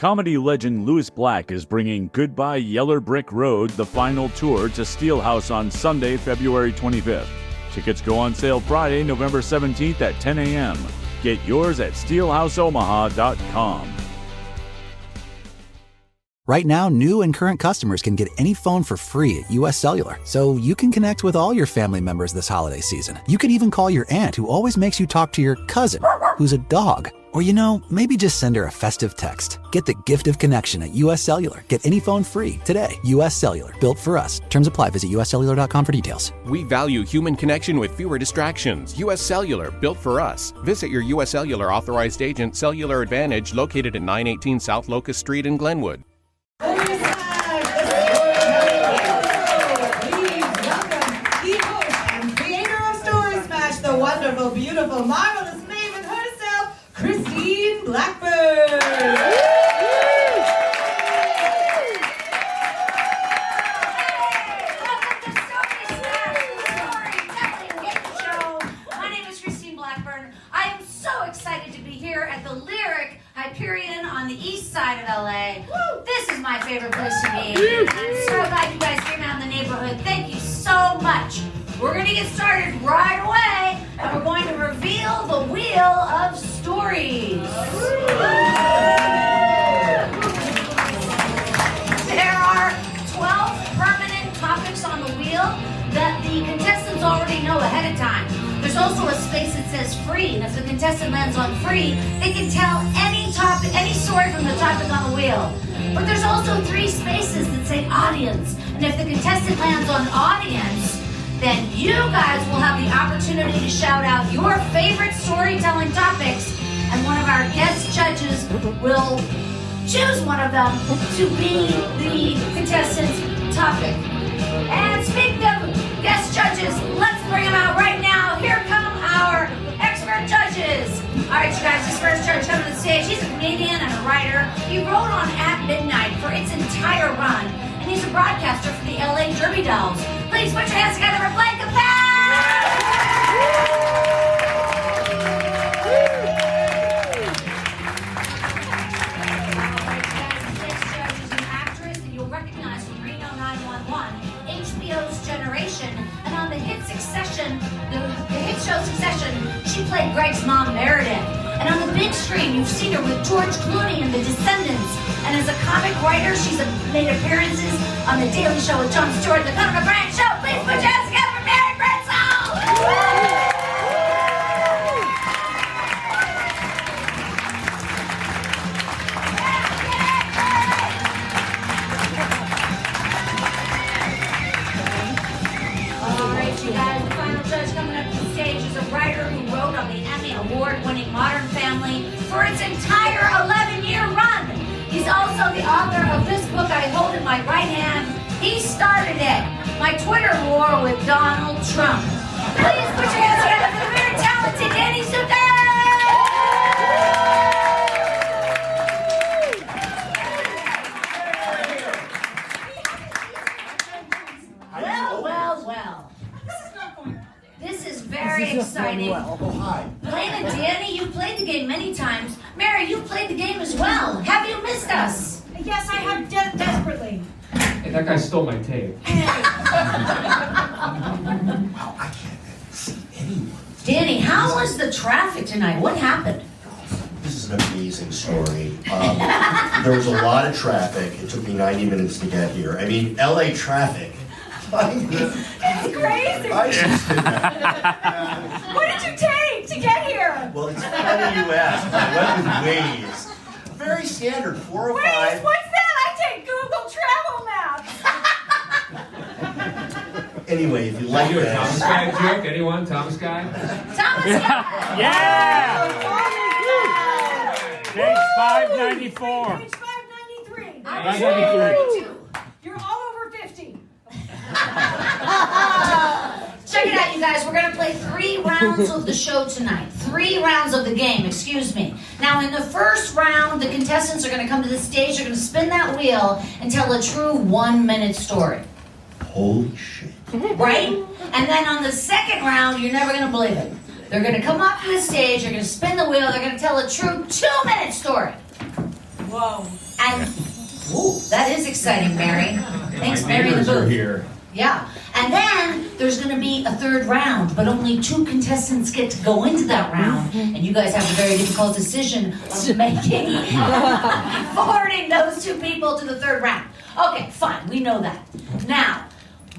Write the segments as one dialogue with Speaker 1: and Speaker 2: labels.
Speaker 1: Comedy legend Louis Black is bringing Goodbye Yeller Brick Road, the final tour, to Steelhouse on Sunday, February 25th. Tickets go on sale Friday, November 17th at 10 a.m. Get yours at steelhouseomaha.com.
Speaker 2: Right now, new and current customers can get any phone for free at US Cellular, so you can connect with all your family members this holiday season. You can even call your aunt who always makes you talk to your cousin, who's a dog. Or, maybe just send her a festive text. Get the gift of connection at US Cellular. Get any phone free today. US Cellular, built for us. Terms apply. Visit uscellular.com for details.
Speaker 3: We value human connection with fewer distractions. US Cellular, built for us. Visit your US Cellular authorized agent, Cellular Advantage, located at 918 South Locust Street in Glenwood.
Speaker 4: Please welcome the host and creator of Story Smash, the wonderful, beautiful, marvelous maven herself, Christine Blackburn.
Speaker 5: Welcome to Story Smash, the storytelling game show. My name is Christine Blackburn. I am so excited to be here at the Lyric Hyperion on the east side of LA. This is my favorite place to be. I'm so glad you guys came out in the neighborhood. Thank you so much. We're going to get started right away, and we're going to reveal the Wheel of Stories. There are 12 permanent topics on the wheel that the contestants already know ahead of time. There's also a space that says free, and if the contestant lands on free, they can tell any topic, any story from the topic on the wheel. But there's also 3 spaces that say audience, and if the contestant lands on audience, then you guys will have the opportunity to shout out your favorite storytelling topics, and one of our guest judges will choose one of them to be the contestant's topic. And speaking of guest judges, let's bring them out right now. Here come our expert judges. All right, you guys, this first judge coming to the stage. He's a comedian and a writer. He wrote on At Midnight for its entire run, and he's a broadcaster for the LA Derby Dolls. Please put your hands together for Blaine Capatch! And on the hit Succession, the hit show Succession, she played Greg's mom, Meredith. And on the big screen, you've seen her with George Clooney in The Descendants. And as a comic writer, she's made appearances on The Daily Show with Jon Stewart, The Conan O'Brien Show. Please put your hands together for Mary Birdsong! Award-winning Modern Family for its entire 11-year run. He's also the author of this book I hold in my right hand. He started it, My Twitter War with Donald Trump. Please put your hands together for the very talented Danny Zuker! Well. This is very exciting. Blaine and Danny, you've played the game many times. Mary, you've played the game as well. Have you missed us?
Speaker 4: Yes, I have desperately.
Speaker 6: Hey, that guy stole my tape.
Speaker 7: Wow, I can't see anyone.
Speaker 5: Danny, how was the traffic tonight? What happened?
Speaker 7: This is an amazing story. There was a lot of traffic. It took me 90 minutes to get here. I mean, LA traffic.
Speaker 4: It's crazy.
Speaker 7: What
Speaker 4: did you take to get here?
Speaker 7: Well, it's funny you ask. I went with Waze. Very standard, 4 or 5.
Speaker 4: Waze, what's that? I take Google Travel Maps.
Speaker 7: Anyway, if you like
Speaker 6: You a
Speaker 7: this.
Speaker 6: Thomas Guy joke? Anyone? Thomas Guy?
Speaker 5: Thomas Guy!
Speaker 1: Yeah! Page 594.
Speaker 4: Page 593.
Speaker 5: I was 32.
Speaker 4: You're all over 50.
Speaker 5: Check it out, you guys. We're going to play 3 rounds of the show tonight. 3 rounds of the game, excuse me. Now, in the first round, the contestants are going to come to the stage. They're going to spin that wheel and tell a true 1-minute story.
Speaker 7: Holy shit.
Speaker 5: Right? And then on the second round, you're never going to believe it. They're going to come up to the stage. They're going to spin the wheel. They're going to tell a true 2-minute story.
Speaker 4: Whoa.
Speaker 5: And, ooh, that is exciting, Mary. Thanks, Mary in the
Speaker 6: Neighbors are
Speaker 5: booth.
Speaker 6: here.
Speaker 5: Yeah, and then there's going to be a third round, but only 2 contestants get to go into that round, and you guys have the very difficult decision of making, forwarding those 2 people to the third round. Okay, fine, we know that. Now,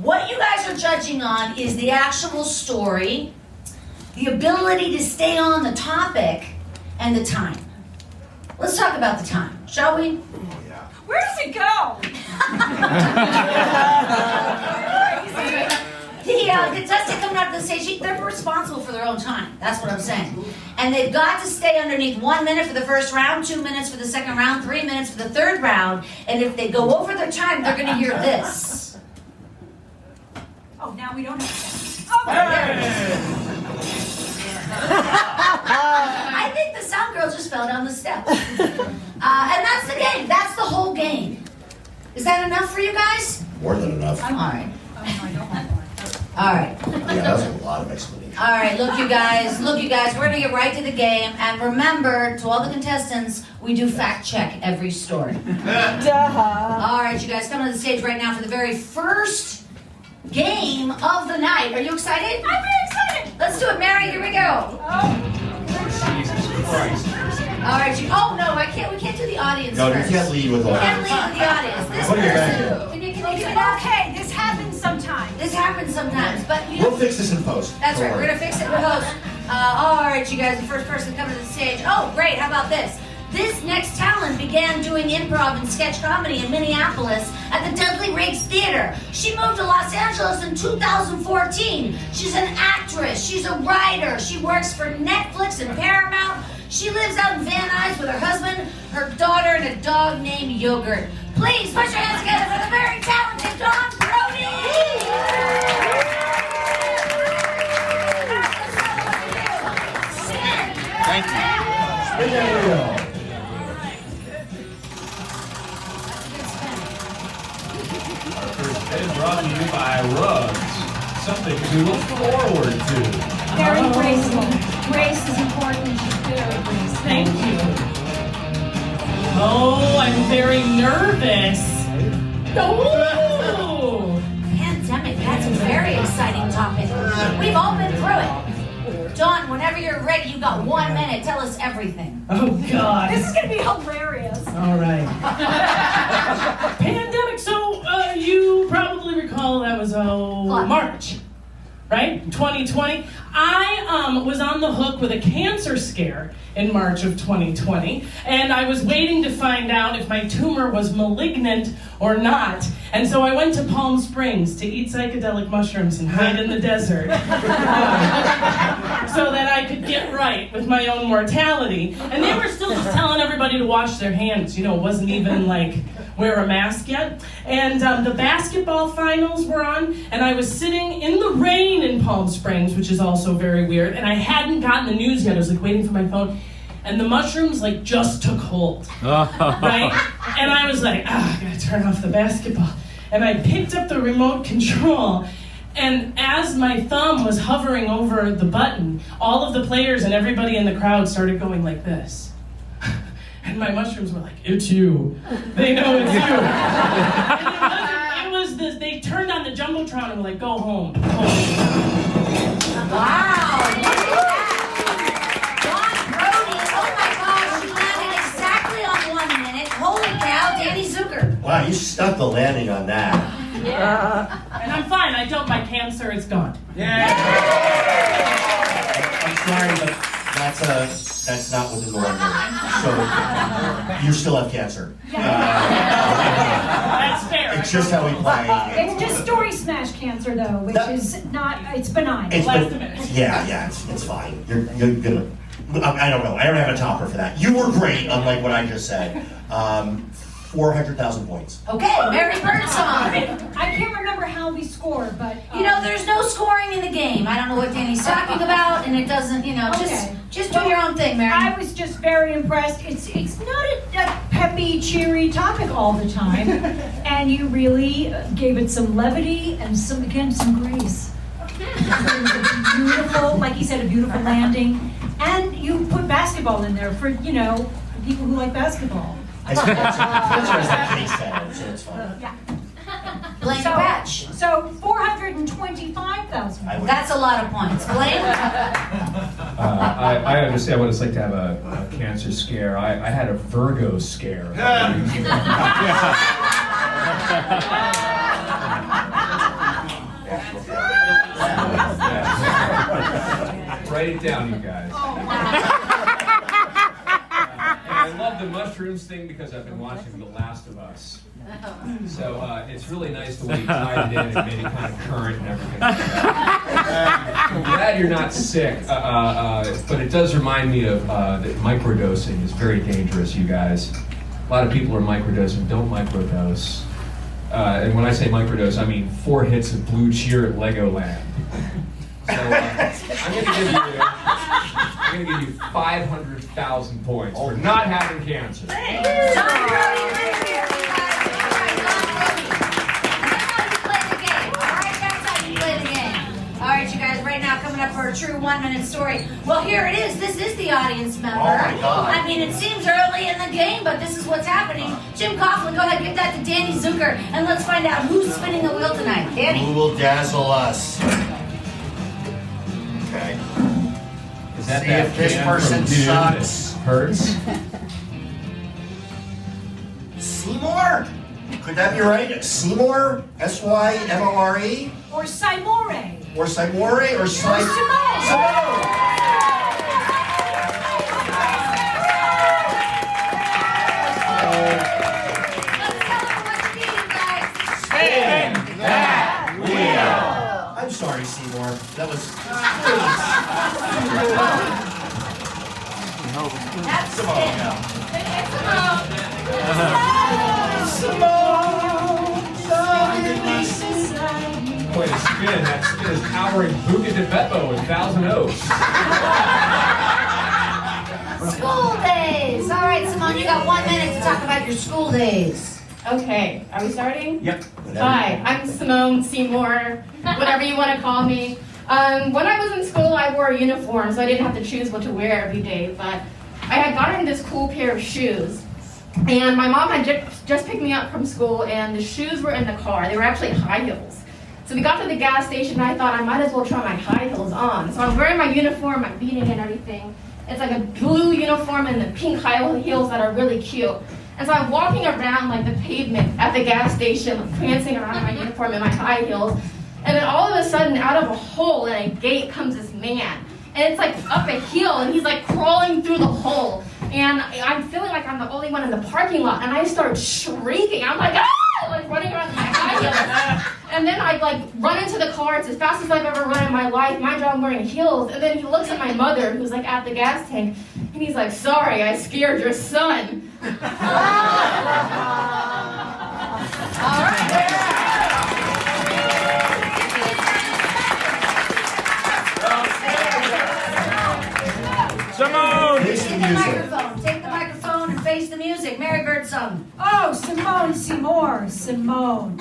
Speaker 5: what you guys are judging on is the actual story, the ability to stay on the topic, and the time. Let's talk about the time, shall we?
Speaker 8: Where does it go?
Speaker 5: The contestant coming up to the stage, they're responsible for their own time. That's what I'm saying. And they've got to stay underneath 1 minute for the first round, 2 minutes for the second round, 3 minutes for the third round. And if they go over their time, they're going to hear this.
Speaker 8: Oh, now we don't have to. Okay.
Speaker 5: I think the sound girl just fell down the steps. And that's the game. That's the whole game. Is that enough for you guys?
Speaker 7: More than enough.
Speaker 5: All right.
Speaker 8: Oh, no, I don't want more.
Speaker 5: All right.
Speaker 7: Yeah, that was a lot of explanation.
Speaker 5: All right, look, you guys, we're gonna get right to the game. And remember, to all the contestants, we do fact check every story. All right, you guys, come to the stage right now for the very first game of the night. Are you excited?
Speaker 8: I'm very excited.
Speaker 5: Let's do it, Mary, here we go.
Speaker 6: Jesus Christ.
Speaker 5: All right, no, I can't, we can't do the audience
Speaker 7: No, you
Speaker 5: first.
Speaker 7: can't lead with
Speaker 5: We
Speaker 7: all
Speaker 5: can't
Speaker 7: that.
Speaker 5: lead with the audience. This
Speaker 7: Put your back
Speaker 5: person,
Speaker 7: in.
Speaker 5: can you give me that?
Speaker 8: Okay, this happens sometimes.
Speaker 5: This happens sometimes, but you
Speaker 7: We'll fix this in post.
Speaker 5: That's
Speaker 7: Don't
Speaker 5: right, we're
Speaker 7: worry.
Speaker 5: gonna fix it in post. All right, you guys, the first person coming to the stage. Oh, great, how about this? This next talent began doing improv and sketch comedy in Minneapolis at the Dudley Riggs Theater. She moved to Los Angeles in 2014. She's an actress, she's a writer, she works for Netflix and Paramount. She lives out in Van Nuys with her husband, her daughter, and a dog named Yogurt. Please put your hands together for the very talented Dawn Brody!
Speaker 9: Thank you.
Speaker 6: Our first bid brought to you by Rugs. Something to look forward to.
Speaker 8: Very graceful. Grace is important. Very graceful.
Speaker 10: Thank you. Oh, I'm very nervous. Oh!
Speaker 5: Pandemic, that's a very exciting topic. We've all been through it. Dawn, whenever you're ready, you got 1 minute. Tell us everything.
Speaker 10: Oh, God.
Speaker 8: This is going to be hilarious.
Speaker 10: All right. Pandemic. So, you probably recall that was, March, right? 2020. I was on the hook with a cancer scare in March of 2020, and I was waiting to find out if my tumor was malignant or not. And so I went to Palm Springs to eat psychedelic mushrooms and hide in the desert so that I could get right with my own mortality. And they were still just telling everybody to wash their hands. You know, it wasn't even like wear a mask yet. And the basketball finals were on, and I was sitting in the rain in Palm Springs, which is also very weird, and I hadn't gotten the news yet. I was like waiting for my phone, and the mushrooms like just took hold, right? And I was like, I gotta turn off the basketball. And I picked up the remote control, and as my thumb was hovering over the button, all of the players and everybody in the crowd started going like this. And my mushrooms were like, it's you. They know it's you. And it was this, they turned on the Jumbotron and were like, go home.
Speaker 5: Wow, look at that. Dawn Brody, oh my gosh, she landed exactly on 1 minute. Holy cow, Danny Zuker.
Speaker 7: Wow, you stuck the landing on that.
Speaker 10: And I'm fine, I don't, my cancer is gone.
Speaker 7: I'm sorry, but that's not within the limit. So you still have cancer.
Speaker 10: That's fair.
Speaker 7: It's just how we play.
Speaker 8: It's just story smash cancer, though, which is not, it's benign.
Speaker 7: Yeah, it's fine. You're gonna. I don't know. I don't have a topper for that. You were great, unlike what I just said. 400,000 points.
Speaker 5: Okay, Mary Birdsong.
Speaker 8: I can't remember how we scored, but...
Speaker 5: You know, there's no scoring in the game. I don't know what Danny's talking about, and it doesn't, you know,
Speaker 8: Okay.
Speaker 5: just do your own thing, Mary.
Speaker 8: I was just very impressed. It's not a peppy, cheery topic all the time, and you really gave it some levity and some grace. It was a beautiful, like he said, a beautiful landing, and you put basketball in there for, you know, people who like basketball.
Speaker 7: That's what Kitty said, so it's fine.
Speaker 8: Yeah.
Speaker 5: Blaine Capatch.
Speaker 8: So 425,000.
Speaker 5: That's a lot of points. Blaine?
Speaker 6: I understand what it's like to have a cancer scare. I had a Virgo scare. Write it down, you guys. And I love the mushrooms thing because I've been watching The Last of Us. So it's really nice the way you tied it in and made it kind of current and everything. I'm glad you're not sick, but it does remind me of that microdosing is very dangerous, you guys. A lot of people are microdosing. Don't microdose. And when I say microdose, I mean 4 hits of Blue Cheer at Legoland. So I'm going to give you 500,000 points for not having cancer.
Speaker 5: All right, you guys, right now coming up for a true 1-minute story. Well, here it is. This is the audience member.
Speaker 7: Oh my God.
Speaker 5: I mean, it seems early in the game, but this is what's happening. Jim Coughlin, go ahead, give that to Danny Zuker, and let's find out who's spinning the wheel tonight. Danny.
Speaker 7: Who will dazzle us? Okay.
Speaker 6: Is that
Speaker 7: See if this
Speaker 6: can
Speaker 7: person
Speaker 6: from Dune
Speaker 7: sucks.
Speaker 6: that hurts?
Speaker 7: Seymour? Could that be right? Seymour? S-Y-M-O-R-E?
Speaker 8: Or Simore.
Speaker 7: Or Simore? Or Simone? Spin that wheel! I'm sorry, Seymour. That was...
Speaker 5: That's
Speaker 7: Simone,
Speaker 5: it.
Speaker 6: Boy, the spin, that spin is powering Buca de Beppo in Thousand Oaks.
Speaker 5: School days. All right, Simone, you got 1 minute to talk about your school days.
Speaker 9: Okay, are we starting?
Speaker 6: Yep.
Speaker 9: Hi, I'm Simone Seymour, whatever you want to call me. When I was in school, I wore a uniform, so I didn't have to choose what to wear every day, but I had gotten this cool pair of shoes. And my mom had just picked me up from school, and the shoes were in the car. They were actually high heels. So we got to the gas station, and I thought I might as well try my high heels on. So I'm wearing my uniform, I'm beating and everything. It's like a blue uniform and the pink high heels that are really cute. And so I'm walking around like the pavement at the gas station, prancing around in my uniform and my high heels. And then all of a sudden, out of a hole in a gate comes this man. And it's like up a hill, and he's like crawling through the hole. And I'm feeling like I'm the only one in the parking lot, and I start shrieking. I'm like, ah! Like running around in my high heels. And then I like run into the car. It's as fast as I've ever run in my life. Mind you, I'm wearing heels. And then he looks at my mother, who's like at the gas tank, and he's like, sorry, I scared your son.
Speaker 5: All right.
Speaker 1: Simone!
Speaker 7: Face the music.
Speaker 5: Take the microphone and face the music. Mary Birdsong.
Speaker 8: Oh, Simone Seymour. Simone.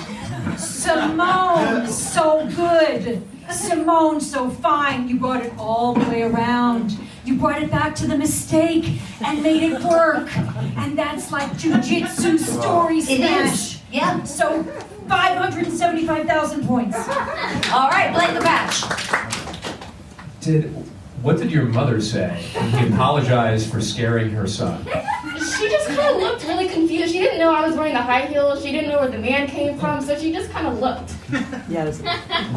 Speaker 8: Simone, so good. Simone, so fine. You brought it all the way around. You brought it back to the mistake and made it work. And that's like jiu-jitsu story
Speaker 5: It
Speaker 8: smash.
Speaker 5: is. Yeah.
Speaker 8: So 575,000 points.
Speaker 5: All right, Blaine Capatch.
Speaker 6: What did your mother say? He apologized for scaring her son.
Speaker 9: She just kind of looked really confused. She didn't know I was wearing the high heels. She didn't know where the man came from, so she just kind of looked.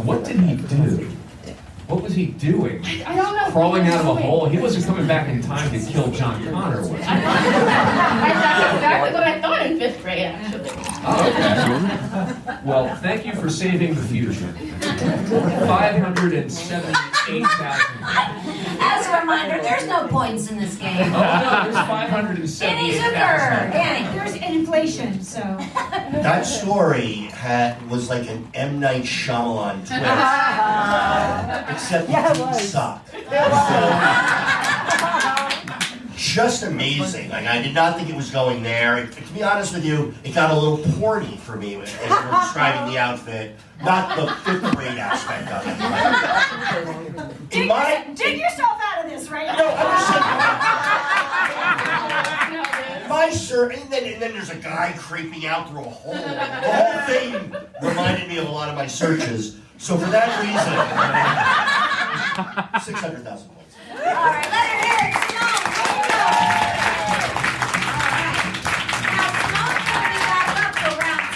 Speaker 6: What did he do? What was he doing?
Speaker 9: I don't know.
Speaker 6: Crawling out of a hole? He wasn't coming back in time to kill John Connor, was he?
Speaker 9: That's exactly what I thought in 5th grade, actually.
Speaker 6: Oh, okay. Well, thank you for saving the future. 578,000.
Speaker 5: As a reminder, there's no points in this game.
Speaker 6: Oh, no, there's
Speaker 5: Danny
Speaker 6: 578,000.
Speaker 5: Zuker. Danny.
Speaker 8: There's inflation, so.
Speaker 7: That story was like an M. Night Shyamalan twist. Except it sucked. Just amazing. Like, I did not think it was going there. To be honest with you, it got a little porny for me as you were describing the outfit. Not the 5th grade aspect of it.
Speaker 8: Dig yourself out of this right
Speaker 7: No,
Speaker 8: now.
Speaker 7: My shirt, and then there's a guy creeping out through a hole. The whole thing reminded me of a lot of my searches. So for that reason, 600,000 points.
Speaker 5: All right, let her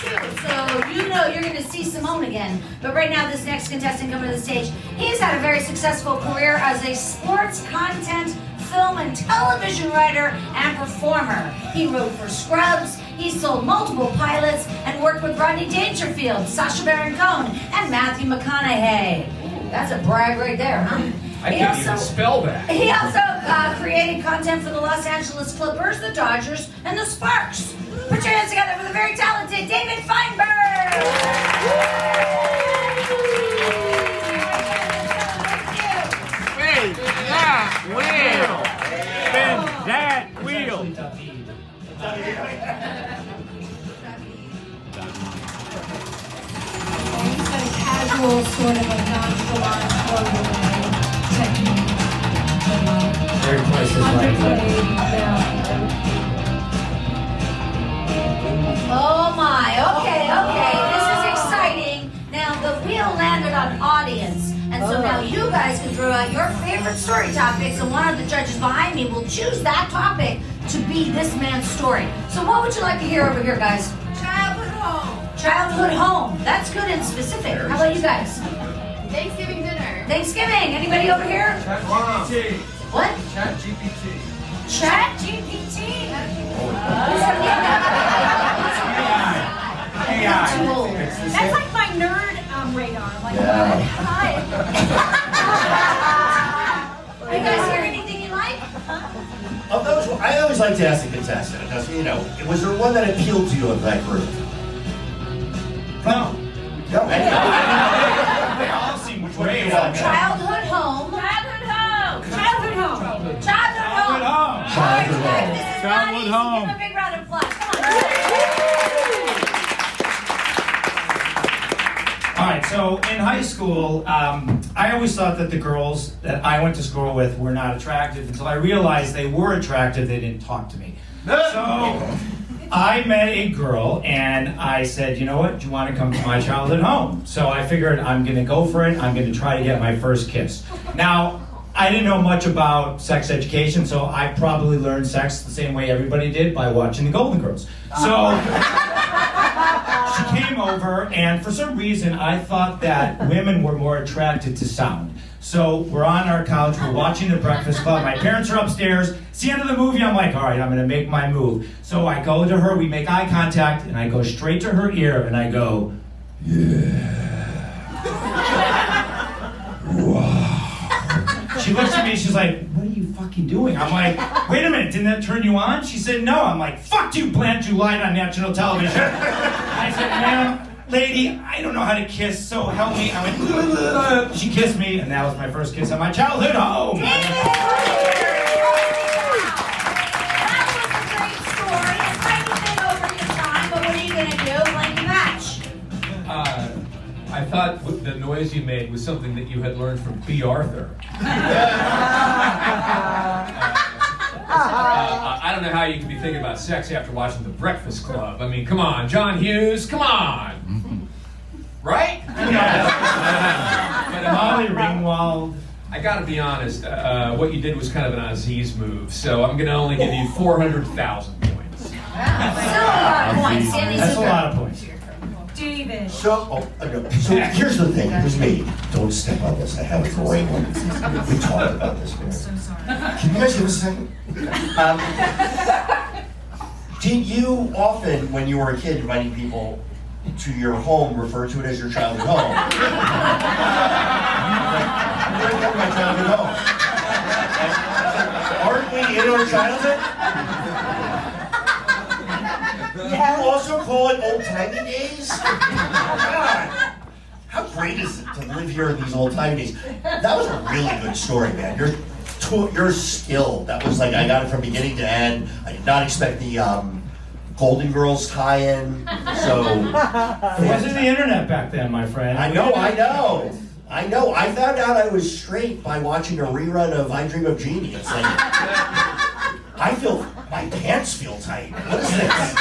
Speaker 5: hear it, Simone. You know you're going to see Simone again. But right now, this next contestant coming to the stage, he's had a very successful career as a sports content, film and television writer and performer. He wrote for Scrubs, he sold multiple pilots, and worked with Rodney Dangerfield, Sacha Baron Cohen, and Matthew McConaughey. Ooh, that's a brag right there, huh?
Speaker 6: I can't even spell that.
Speaker 5: He also created content for the Los Angeles Clippers, the Dodgers, and the Sparks. Put your hands together for the very talented David Feinberg!
Speaker 1: Spin that wheel! Spin that wheel!
Speaker 8: He's got a casual, sort of a nonchalant, flow-away technique.
Speaker 6: Very place is right.
Speaker 5: Oh my, okay. This is exciting. Now, the wheel landed on audience. And so now you guys can throw out your favorite story topics, and one of the judges behind me will choose that topic to be this man's story. So what would you like to hear over here, guys?
Speaker 4: Childhood home.
Speaker 5: Childhood home. That's good and specific. How about you guys?
Speaker 9: Thanksgiving dinner.
Speaker 5: Thanksgiving. Anybody over here?
Speaker 6: ChatGPT.
Speaker 5: What?
Speaker 6: ChatGPT.
Speaker 5: ChatGPT.
Speaker 6: AI.
Speaker 8: That's like my nerd radar. Like, hi.
Speaker 5: You guys hear anything you like?
Speaker 7: Of those, I always like to ask the contestant, because, was there one that appealed to you of that group?
Speaker 6: No.
Speaker 7: No, any.
Speaker 6: They all seem way off.
Speaker 5: Childhood home.
Speaker 8: Childhood home.
Speaker 5: Childhood home.
Speaker 6: Childhood home.
Speaker 5: All right, guys, this is not
Speaker 1: Childhood
Speaker 5: easy.
Speaker 1: home.
Speaker 5: Give them a big round of applause. Come on.
Speaker 11: All right, so in high school, I always thought that the girls that I went to school with were not attractive until I realized they were attractive. They didn't talk to me. So I met a girl and I said, you know what, do you want to come to my childhood home? So I figured I'm going to go for it. I'm going to try to get my first kiss. Now, I didn't know much about sex education, so I probably learned sex the same way everybody did, by watching the Golden Girls. So she came over, and for some reason, I thought that women were more attracted to sound. So we're on our couch, we're watching The Breakfast Club, my parents are upstairs, it's the end of the movie, I'm like, all right, I'm gonna make my move. So I go to her, we make eye contact, and I go straight to her ear, and I go, yeah. Wow. She looks at me, she's like, what are you fucking doing? I'm like, wait a minute, didn't that turn you on? She said, no. I'm like, fuck you, plant, you lied on national television. I said, ma'am, lady, I don't know how to kiss, so help me. I went, she kissed me, and that was my first kiss at my childhood home.
Speaker 5: That was a great story. It's kind of been over your time, but what are you going to do? Blank match.
Speaker 6: I thought the noise you made was something that you had learned from B. Arthur. I don't know how you can be thinking about sex after watching The Breakfast Club. I mean, come on, John Hughes, come on. Right?
Speaker 11: Molly Ringwald.
Speaker 6: I gotta be honest, what you did was kind of an Aziz move, so I'm gonna only give you 400,000 points.
Speaker 5: Still a lot of points.
Speaker 11: That's a lot of points.
Speaker 8: David.
Speaker 7: So here's the thing. Here's me. Don't step on this. I have a great one. We talked about this.
Speaker 8: I'm so sorry.
Speaker 7: Can you guys give us a second? Did you often, when you were a kid, inviting people to your home, refer to it as your childhood home? I'm going to go to my childhood home. Aren't we in our childhood? You also call it old-timey days? God, how great is it to live here in these old-timey days? That was a really good story, man. Your skill, that was like, I got it from beginning to end. I did not expect the Golden Girls tie-in, so...
Speaker 11: It wasn't the internet back then, my friend.
Speaker 7: I know. I found out I was straight by watching a rerun of I Dream of Jeannie. It's like, I feel My pants feel tight. What is this?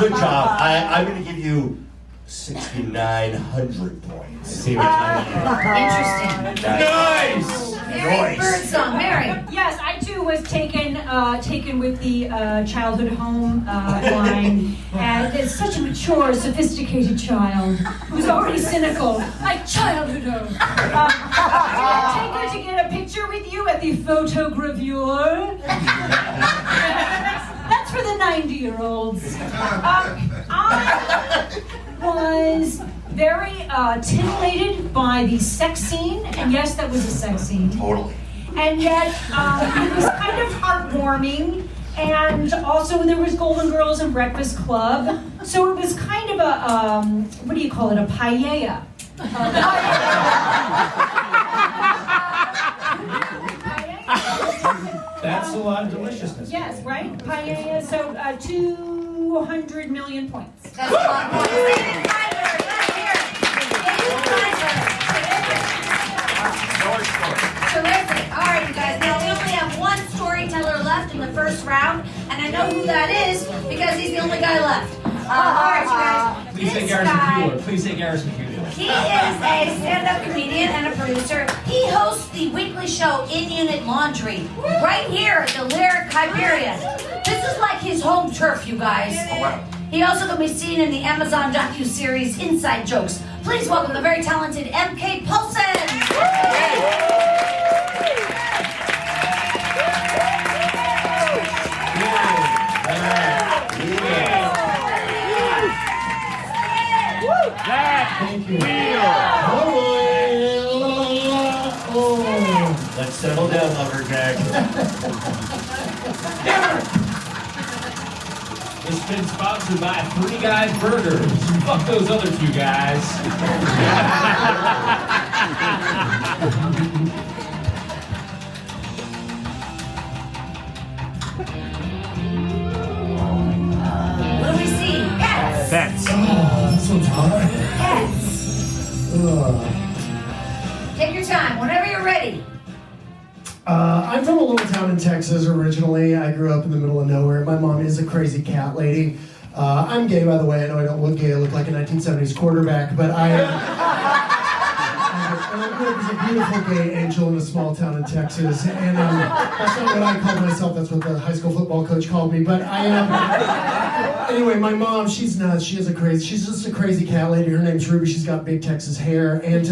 Speaker 7: Good job. I'm going to give you 6,900 points. See what
Speaker 5: Interesting.
Speaker 7: Nice.
Speaker 5: Mary, Birdsong. Mary.
Speaker 8: Yes, I too was taken with the childhood home line, and it's such a mature, sophisticated child who's already cynical, like childhood home. Take her to get a picture with you at the photogravure. That's for the 90-year-olds. I was very titillated by the sex scene, and yes, that was a sex scene.
Speaker 7: Totally.
Speaker 8: And yet, it was kind of heartwarming, and also there was Golden Girls and Breakfast Club, so it was kind of a, what do you call it, a paella.
Speaker 11: That's a lot of deliciousness.
Speaker 8: Yes, right? Paella, so 200 million points.
Speaker 5: That's a lot of points. David Feinberg, right here. David Feinberg. Terrific. All right, you guys. Now, we only have one storyteller left in the first round, and I know who that is because he's the only guy left. All right, you guys.
Speaker 6: Please say Garrison Keillor. Please say Garrison Keillor.
Speaker 5: He is a stand-up comedian and a producer. He hosts the weekly show In Unit Laundry right here at the Lyric Hyperion. This is like his home turf, you guys.
Speaker 7: Oh, wow.
Speaker 5: He also can be seen in the Amazon docu-series Inside Jokes. Please welcome the very talented MK Paulsen.
Speaker 11: Thank you.
Speaker 7: Let's settle down, Lumberjack.
Speaker 6: It's been sponsored by Three Guys Burgers. Fuck those other two guys.
Speaker 5: What do we see? Pets.
Speaker 1: Pets.
Speaker 11: Oh, this one's hard.
Speaker 5: Pets. Take your time, whenever you're ready.
Speaker 12: I'm from a little town in Texas originally. I grew up in the middle of nowhere. My mom is a crazy cat lady. I'm gay, by the way. I know I don't look gay. I look like a 1970s quarterback, but I am. And I grew up as a beautiful gay angel in a small town in Texas. And that's not what I called myself. That's what the high school football coach called me. But I am. Anyway, my mom, she's nuts. She's just a crazy cat lady. Her name's Ruby. She's got big Texas hair. And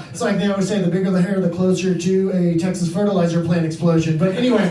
Speaker 12: it's like they always say, the bigger the hair, the closer to a Texas fertilizer plant explosion. But anyway,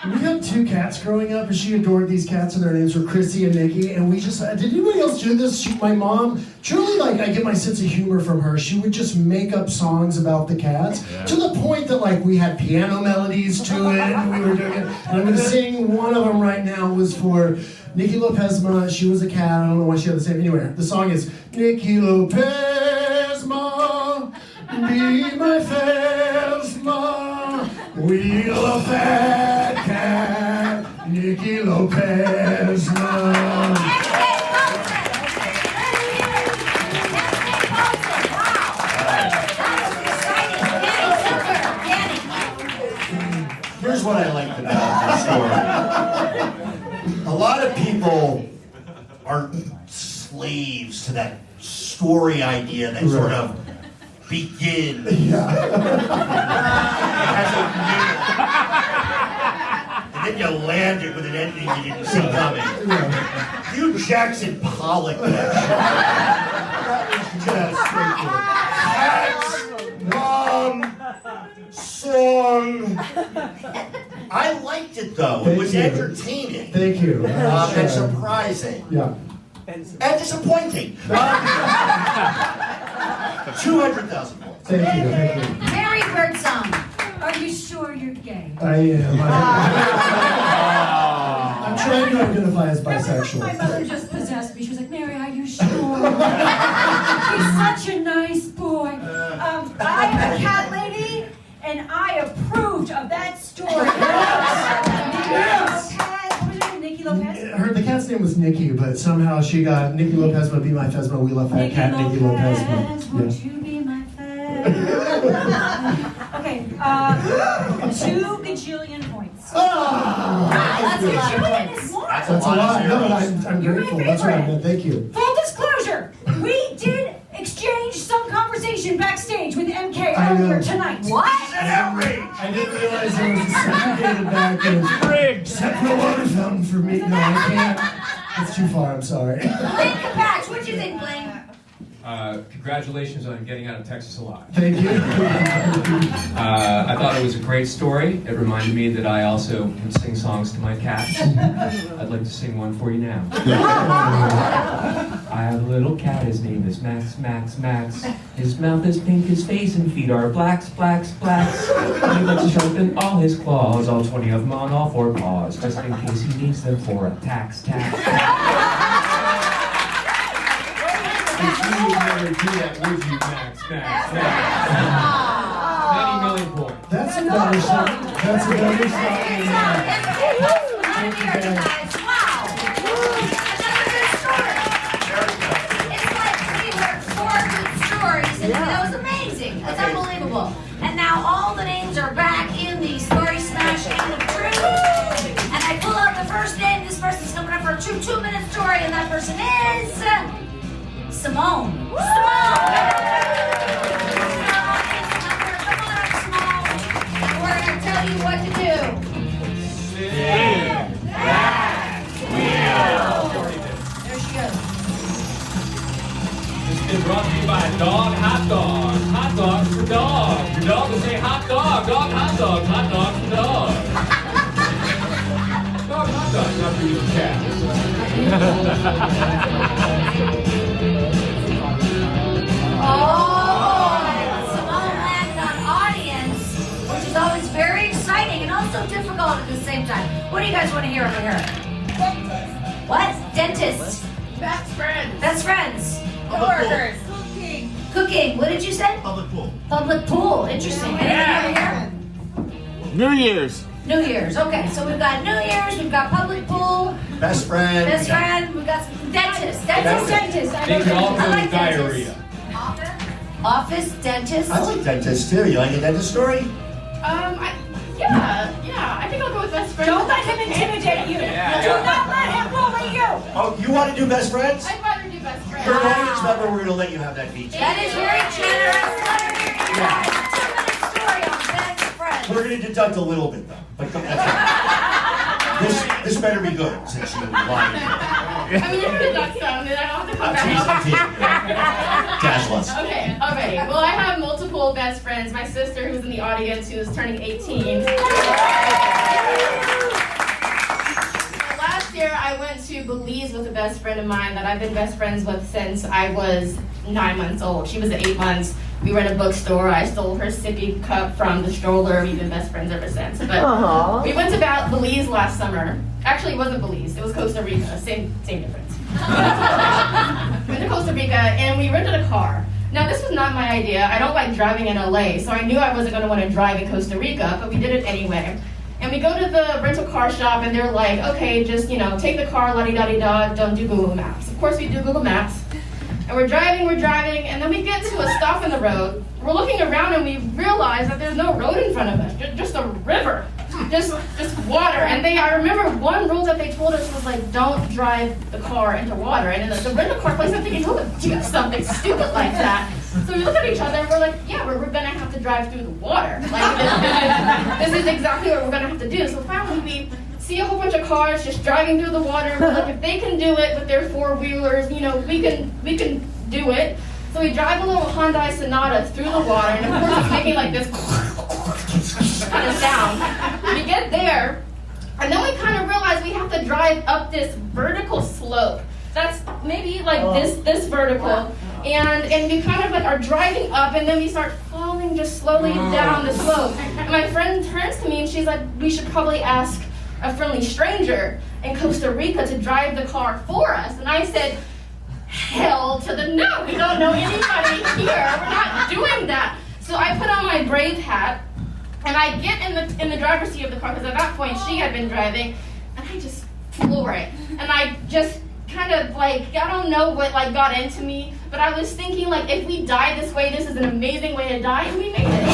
Speaker 12: we had two cats growing up, and she adored these cats, and their names were Chrissy and Nikki. And we just, did anybody else do this? My mom, truly, like, I get my sense of humor from her. She would just make up songs about the cats to the point that, like, we had piano melodies to it, and we were doing it. And I'm going to sing one of them right now. Was for Nikki Lopezma. She was a cat. I don't know why she had the same. Anyway, the song is Nikki Lopezma, be my Fesma, wheel a fat cat, Nikki Lopezma.
Speaker 7: Here's what I liked about this story. A lot of people are slaves to that story idea that sort of begins as a middle. And then you land it with an ending you didn't see coming. You Jackson Pollock that shit. Cats, song. I liked it though. It was entertaining.
Speaker 12: Thank you.
Speaker 7: And surprising.
Speaker 12: Yeah.
Speaker 7: And disappointing. 200,000 points.
Speaker 12: Thank you.
Speaker 5: Mary Birdsong.
Speaker 8: Are you sure you're gay?
Speaker 12: I am. I'm trying to identify as bisexual.
Speaker 8: My mother just possessed me. She was like, Mary, are you sure? He's such a nice boy. I am a cat lady, and I approved of that story.
Speaker 12: Yes.
Speaker 8: Nikki Lopez.
Speaker 12: The cat's name was Nikki, but somehow she got Nikki Lopezma, be my Fesma, we love that cat, Nikki Lopezma.
Speaker 8: Won't you be my Fesma? Okay, 2 gajillion points. That's what you did this morning.
Speaker 12: That's a lot. No, but I'm
Speaker 8: You're my
Speaker 12: grateful. That's what I
Speaker 8: favorite.
Speaker 12: meant. Thank you.
Speaker 8: Full disclosure, we did exchange some conversation backstage with MK
Speaker 12: I know.
Speaker 8: earlier tonight.
Speaker 5: What?
Speaker 12: I didn't realize there was a segregated back end.
Speaker 1: Rigged.
Speaker 12: Except for a water fountain for me. No, I can't. It's too far. I'm sorry.
Speaker 5: Blaine Capatch, what do you think, Blaine?
Speaker 6: Congratulations on getting out of Texas alive.
Speaker 12: Thank you.
Speaker 6: I thought it was a great story. It reminded me that I also can sing songs to my cats. I'd like to sing one for you now. I have a little cat, his name is Max, Max, Max. His mouth is pink, his face and feet are blacks, blacks, blacks. He likes to sharpen all his claws, all 20 of them on all 4 paws, just in case he needs them for a tax. If you would never do that, would you, Max, Max, Max? 90 million points.
Speaker 12: That's a better song. That's a better song than that.
Speaker 5: Thank you, guys. Wow. Another good story. It's like we heard 4 good stories, and that was amazing. That's unbelievable. And now all the names are back in the Story Smash Game of Truth. And I pull out the first name. This person's coming up for a 2-minute story, and that person is Simone. Simone! Come on up, Simone. And we're going to tell you what to do. Spin that wheel. There she goes.
Speaker 6: This has been brought to you by Dog Hot Dog. Hot dogs for dogs. Your dog will say hot dog. Dog hot dog. Hot dog for dog. Dog hot dog, not for you cat.
Speaker 5: Oh, Simone landed on audience, which is always very exciting and also difficult at the same time. What do you guys want to hear over here? What? Dentists.
Speaker 9: Best friends.
Speaker 5: Best friends.
Speaker 9: Coworkers.
Speaker 5: Cooking. Cooking. What did you say?
Speaker 7: Public pool.
Speaker 5: Public pool. Interesting. Anything over here?
Speaker 1: New Year's.
Speaker 5: New Year's. Okay, so we've got New Year's, we've got public pool,
Speaker 7: Best friend.
Speaker 5: best friend, we've got some dentist.
Speaker 8: Dentist.
Speaker 6: They can all
Speaker 5: I
Speaker 6: go
Speaker 5: like
Speaker 6: to diarrhea.
Speaker 5: Office, dentist.
Speaker 7: I like dentists too. You like a dentist story?
Speaker 9: Yeah, I think I'll go with best friends.
Speaker 8: Don't let him intimidate you. Do not let him bully you.
Speaker 7: Oh, you want to do best friends?
Speaker 9: I'd rather do best friends.
Speaker 7: For an audience member, we're going to let you have that feature.
Speaker 5: That is very generous. Let her hear you guys. A 2-minute story on best friends.
Speaker 7: We're going to deduct a little bit though. But this better be good since you lied.
Speaker 9: I mean, you can deduct some, then I don't have to come back.
Speaker 7: Cashless.
Speaker 9: Okay, alrighty. Well, I have multiple best friends. My sister, who's in the audience, who is turning 18. Last year, I went to Belize with a best friend of mine that I've been best friends with since I was 9 months old. She was 8 months. We were in a bookstore. I stole her sippy cup from the stroller. We've been best friends ever since. But we went to Belize last summer. Actually, it wasn't Belize. It was Costa Rica. Same difference. We went to Costa Rica, and we rented a car. Now, this was not my idea. I don't like driving in LA, so I knew I wasn't going to want to drive in Costa Rica, but we did it anyway. And we go to the rental car shop, and they're like, okay, just, take the car, la-di-da-di-da, don't do Google Maps. Of course, we do Google Maps. And we're driving, and then we get to a stop in the road. We're looking around, and we realize that there's no road in front of us, just a river, just water. And I remember one rule that they told us was like, don't drive the car into water. And in the rental car place, I'm thinking, who would do something stupid like that? So we look at each other, and we're like, yeah, we're gonna have to drive through the water. Like, this is exactly what we're gonna have to do. So finally, we see a whole bunch of cars just driving through the water. We're like, if they can do it with their 4-wheelers, we can do it. So we drive a little Hyundai Sonata through the water, and of course it's making like this kind of sound. We get there, and then we kind of realize we have to drive up this vertical slope. That's maybe like this vertical. And we kind of like are driving up, and then we start falling just slowly down the slope. And my friend turns to me and she's like, we should probably ask a friendly stranger in Costa Rica to drive the car for us. And I said, hell to the no, we don't know anybody here. We're not doing that. So I put on my brave hat, and I get in the driver's seat of the car, because at that point she had been driving, and I just floor it. And I just kind of like, I don't know what like got into me, but I was thinking like, if we die this way, this is an amazing way to die, and we made it.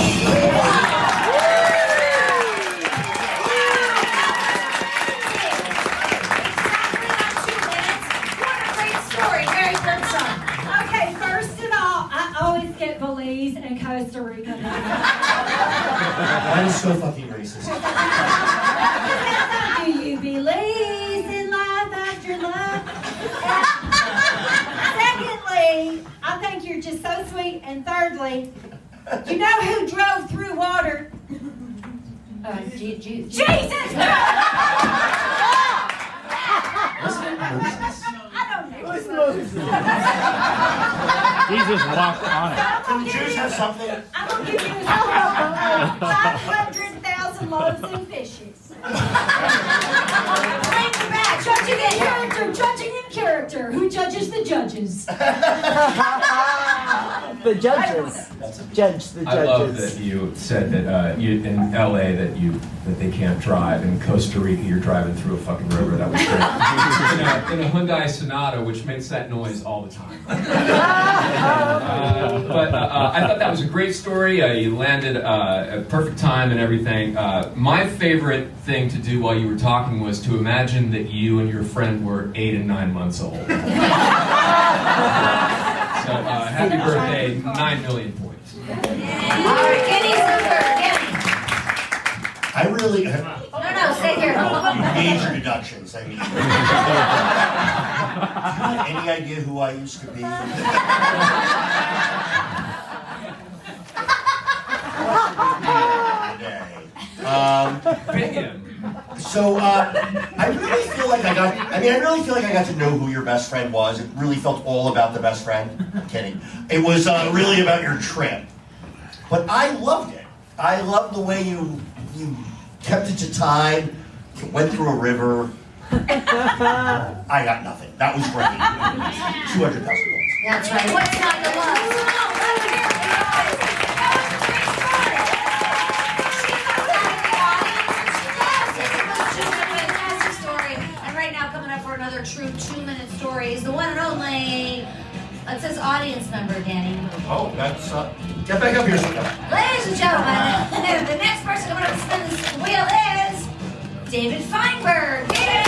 Speaker 8: right, Birdsong. Okay, first of all, I always get Belize and Costa Rica.
Speaker 7: That is so fucking racist.
Speaker 8: Do you believe in life after love? Secondly, I think you're just so sweet. And thirdly, you know who drove through water? Jesus!
Speaker 7: Was it Moses?
Speaker 8: I don't know.
Speaker 1: Jesus walked on it.
Speaker 7: Can the Jews have something?
Speaker 8: I'm going to give you 500,000 loaves and fishes. Judging in character, judging in character. Who judges the judges?
Speaker 13: The judges. Judge the judges.
Speaker 6: I love that you said that you in LA that they can't drive. In Costa Rica, you're driving through a fucking river. That was great. in a Hyundai Sonata, which makes that noise all the time. But I thought that was a great story. You landed at perfect time and everything. My favorite thing to do while you were talking was to imagine that you and your friend were 8 and 9 months old. So happy birthday, 9 million points.
Speaker 7: I really.
Speaker 5: No, stay here.
Speaker 7: Major deductions. I mean, any idea who I used to be? So I really feel like I got to know who your best friend was. It really felt all about the best friend. I'm kidding. It was really about your trip. But I loved it. I loved the way you kept it to time. You went through a river. I got nothing. That was great. 200,000 points.
Speaker 5: That's right. What's not to love? Another true 2-minute story is the one and only. It says audience member, Danny.
Speaker 7: Oh, that's get back up here.
Speaker 5: Ladies and gentlemen, the next person coming up to spin this wheel is David Feinberg. David!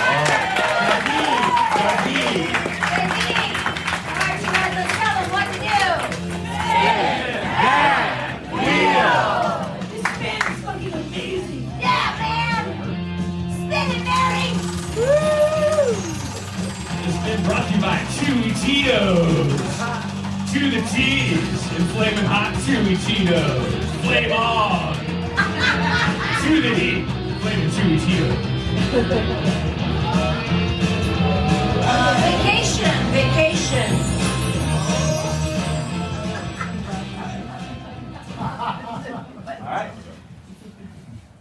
Speaker 5: David! All right, you guys, let's tell them what to do. Spin that wheel!
Speaker 8: This band is fucking amazing.
Speaker 5: Yeah, man! Spin it, Mary!
Speaker 14: It's been brought to you by Chewy Cheetos. To the T's in flaming hot Chewy Cheetos. Flame on. To the E, flaming Chewy Cheetos.
Speaker 5: Vacation.
Speaker 11: All right.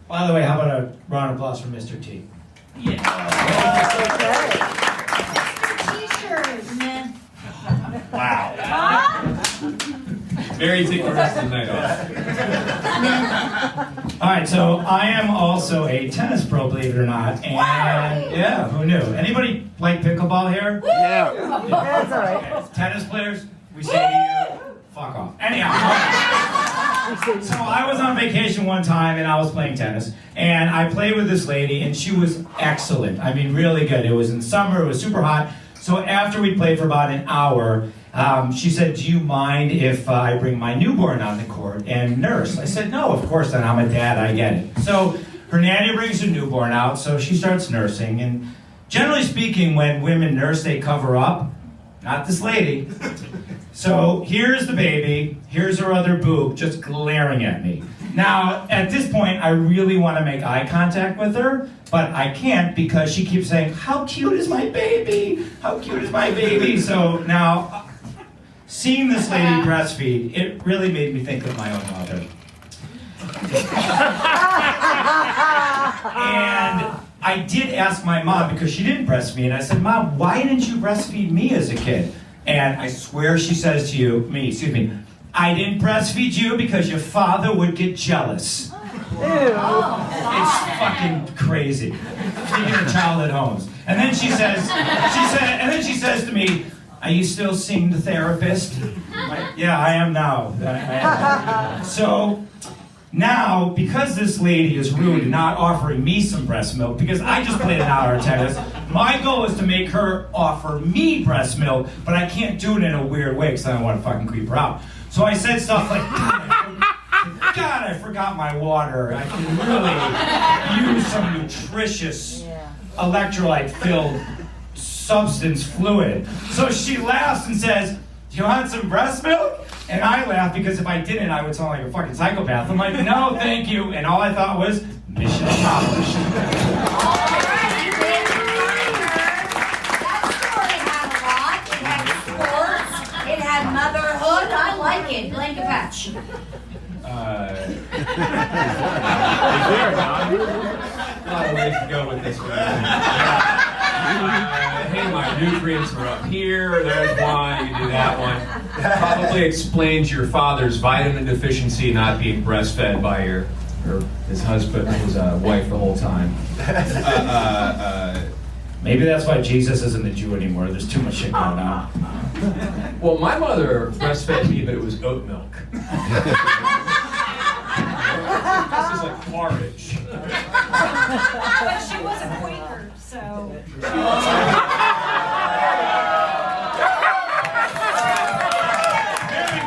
Speaker 11: By the way, how about a round of applause for Mr. T?
Speaker 8: T-shirt, man.
Speaker 7: Wow.
Speaker 6: Mary, take the rest of the night off.
Speaker 11: All right, so I am also a tennis pro, believe it or not. And yeah, who knew? Anybody play pickleball here?
Speaker 13: Yeah. That's all right.
Speaker 11: Okay. Tennis players, we say to you, fuck off. Anyhow. So I was on vacation one time and I was playing tennis. And I played with this lady and she was excellent. I mean, really good. It was in summer, it was super hot. So after we played for about an hour, she said, do you mind if I bring my newborn on the court and nurse? I said, no, of course not. I'm a dad, I get it. So her nanny brings her newborn out, so she starts nursing. And generally speaking, when women nurse, they cover up. Not this lady. So here's the baby, here's her other boob just glaring at me. Now, at this point, I really want to make eye contact with her, but I can't because she keeps saying, how cute is my baby? How cute is my baby? So now, seeing this lady breastfeed, it really made me think of my own mother. And I did ask my mom, because she didn't breastfeed me, and I said, Mom, why didn't you breastfeed me as a kid? And I swear she says to you, I didn't breastfeed you because your father would get jealous. It's fucking crazy. Feeding a child at home. And then she says to me, are you still seeing the therapist? Yeah, I am now. So now, because this lady is rude and not offering me some breast milk, because I just played an hour of tennis, My goal is to make her offer me breast milk, but I can't do it in a weird way because I don't want to fucking creep her out. So I said stuff like, God, I forgot my water. I can really use some nutritious, electrolyte-filled substance fluid. So she laughs and says, do you want some breast milk? And I laugh because if I didn't, I would sound like a fucking psychopath. I'm like, no, thank you. And all I thought was, mission accomplished.
Speaker 5: It had motherhood. I like it. Blaine Capatch.
Speaker 6: A lot of ways to go with this one. Hey, my nutrients are up here. There's one. You can do that one. Probably explains your father's vitamin deficiency not being breastfed by his husband, his wife the whole time.
Speaker 11: Maybe that's why Jesus isn't a Jew anymore. There's too much shit going on.
Speaker 6: Well, my mother breastfed me, but it was oat milk. This is like porridge.
Speaker 8: But she was a Quaker, so.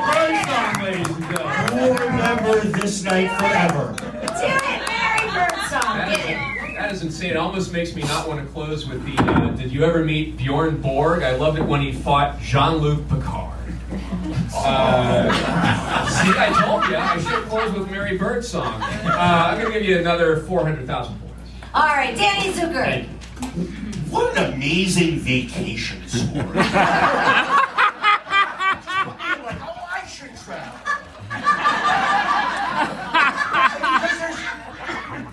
Speaker 6: Birdsong, ladies and gentlemen.
Speaker 7: Who will remember this night forever?
Speaker 5: Do it, Mary Birdsong. Get it.
Speaker 6: That is insane. It almost makes me not want to close with the, did you ever meet Bjorn Borg? I loved it when he fought Jean-Luc Picard. See, I told you, I should have closed with Mary Birdsong. I'm going to give you another 400,000 points.
Speaker 5: All right, Danny Zuker.
Speaker 7: What an amazing vacation story. Like, oh, I should travel.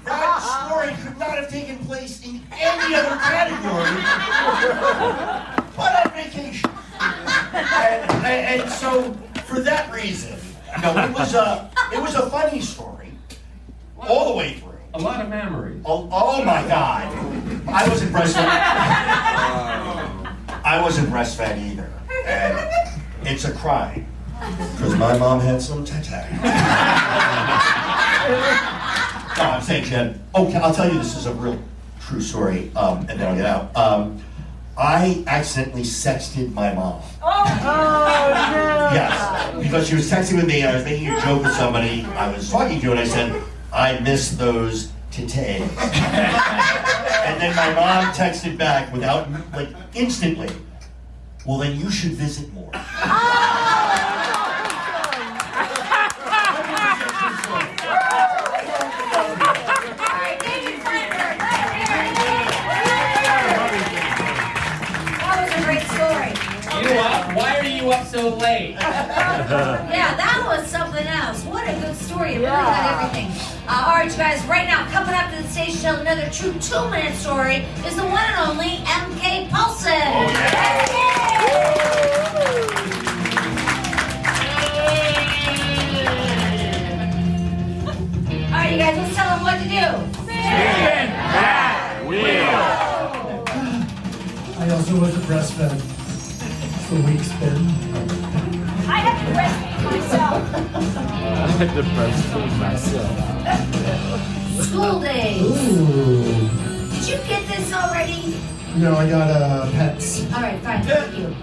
Speaker 7: That story could not have taken place in any other category but on vacation. And so, for that reason, it was a funny story all the way through.
Speaker 6: A lot of memories.
Speaker 7: Oh my God! I wasn't breastfed. I wasn't breastfed either, and it's a crime because my mom had some tete. No, I'm saying, Jen. Okay, I'll tell you this is a real true story, and then I'll get out. I accidentally sexted my mom.
Speaker 8: Oh no!
Speaker 7: Yes, because she was texting with me, and I was making a joke with somebody I was talking to, and I said, I miss those titties. And then my mom texted back without, like, instantly, well, then you should visit more.
Speaker 6: Why are you up so late?
Speaker 5: Yeah, that was something else. What a good story. It really got everything. All right, you guys, right now, coming up to the stage to tell another true 2-minute story is the one and only MK Paulsen.
Speaker 7: Oh, yeah.
Speaker 5: All right, you guys, let's tell them what to do.
Speaker 1: Spin that wheel.
Speaker 12: I also wasn't breastfed. It's the weak spin.
Speaker 8: I have to breastfeed myself.
Speaker 1: I had to breastfeed myself.
Speaker 5: School days.
Speaker 12: Ooh.
Speaker 5: Did you get this already?
Speaker 12: No, I got pets.
Speaker 5: All right, fine. Thank you.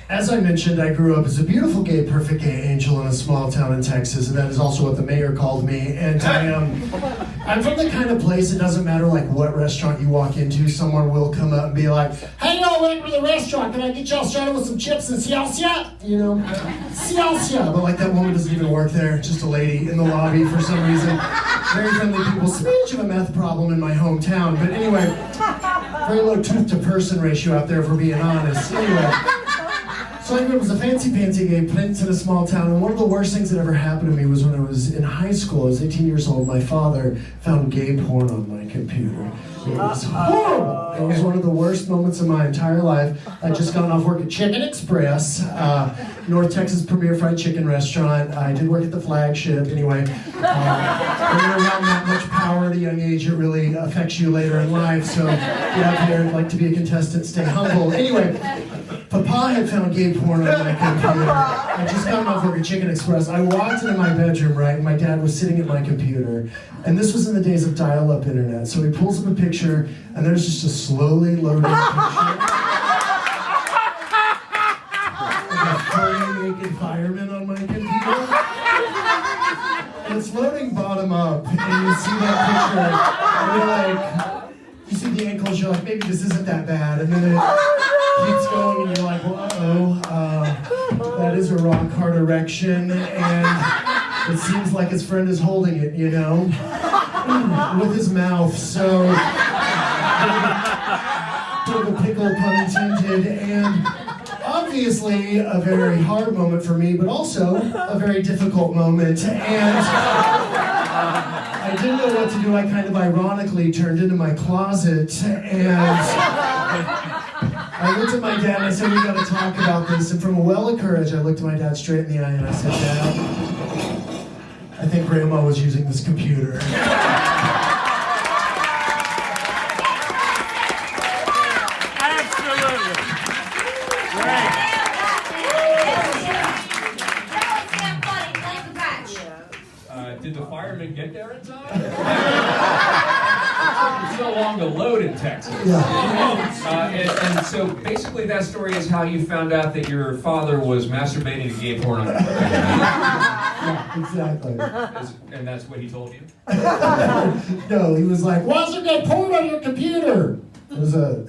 Speaker 12: As I mentioned, I grew up as a beautiful, gay, perfect gay angel in a small town in Texas, and that is also what the mayor called me. And I'm from the kind of place it doesn't matter like what restaurant you walk into, someone will come up and be like, "Hey, y'all, welcome to the restaurant. Can I get y'all started with some chips and salsa?" You know, salsa. But like that woman doesn't even work there, just a lady in the lobby for some reason. Very friendly people. Smidge of a meth problem in my hometown. But anyway, very low tooth to person ratio out there, if we're being honest. Anyway. So I was a fancy gay prince in a small town, and one of the worst things that ever happened to me was when I was in high school. I was 18 years old. My father found gay porn on my computer. It was horrible. It was one of the worst moments of my entire life. I'd just gotten off work at Chicken Express, North Texas premier fried chicken restaurant. I did work at the flagship. Anyway, when you're around that much power at a young age, it really affects you later in life. So get out there, like to be a contestant, stay humble. Anyway. Papa had found gay porn on my computer. I just got off work at Chicken Express. I walked into my bedroom, right, and my dad was sitting at my computer. And this was in the days of dial-up internet. So he pulls up a picture, and there's just a slowly loading picture. A furry naked fireman on my computer. And it's loading bottom up, and you see that picture, and you're like, you see the ankles, you're like, maybe this isn't that bad, and then it keeps going, and you're like, well, that is a rock hard erection, and it seems like his friend is holding it, you know, with his mouth, so, bit of a pickle, pun intended, and obviously a very hard moment for me, but also a very difficult moment, and I didn't know what to do. I kind of ironically turned into my closet, and I looked at my dad and I said, we gotta talk about this, and from a well of courage, I looked at my dad straight in the eye and I said, Dad, I think Grandma was using this computer.
Speaker 6: Did the firemen get there in time? It's so long to load in Texas. And so basically that story is how you found out that your father was masturbating to gay porn on the
Speaker 12: Yeah, exactly.
Speaker 6: And that's what he told you?
Speaker 12: No, he was like, why is there gay porn on your computer? It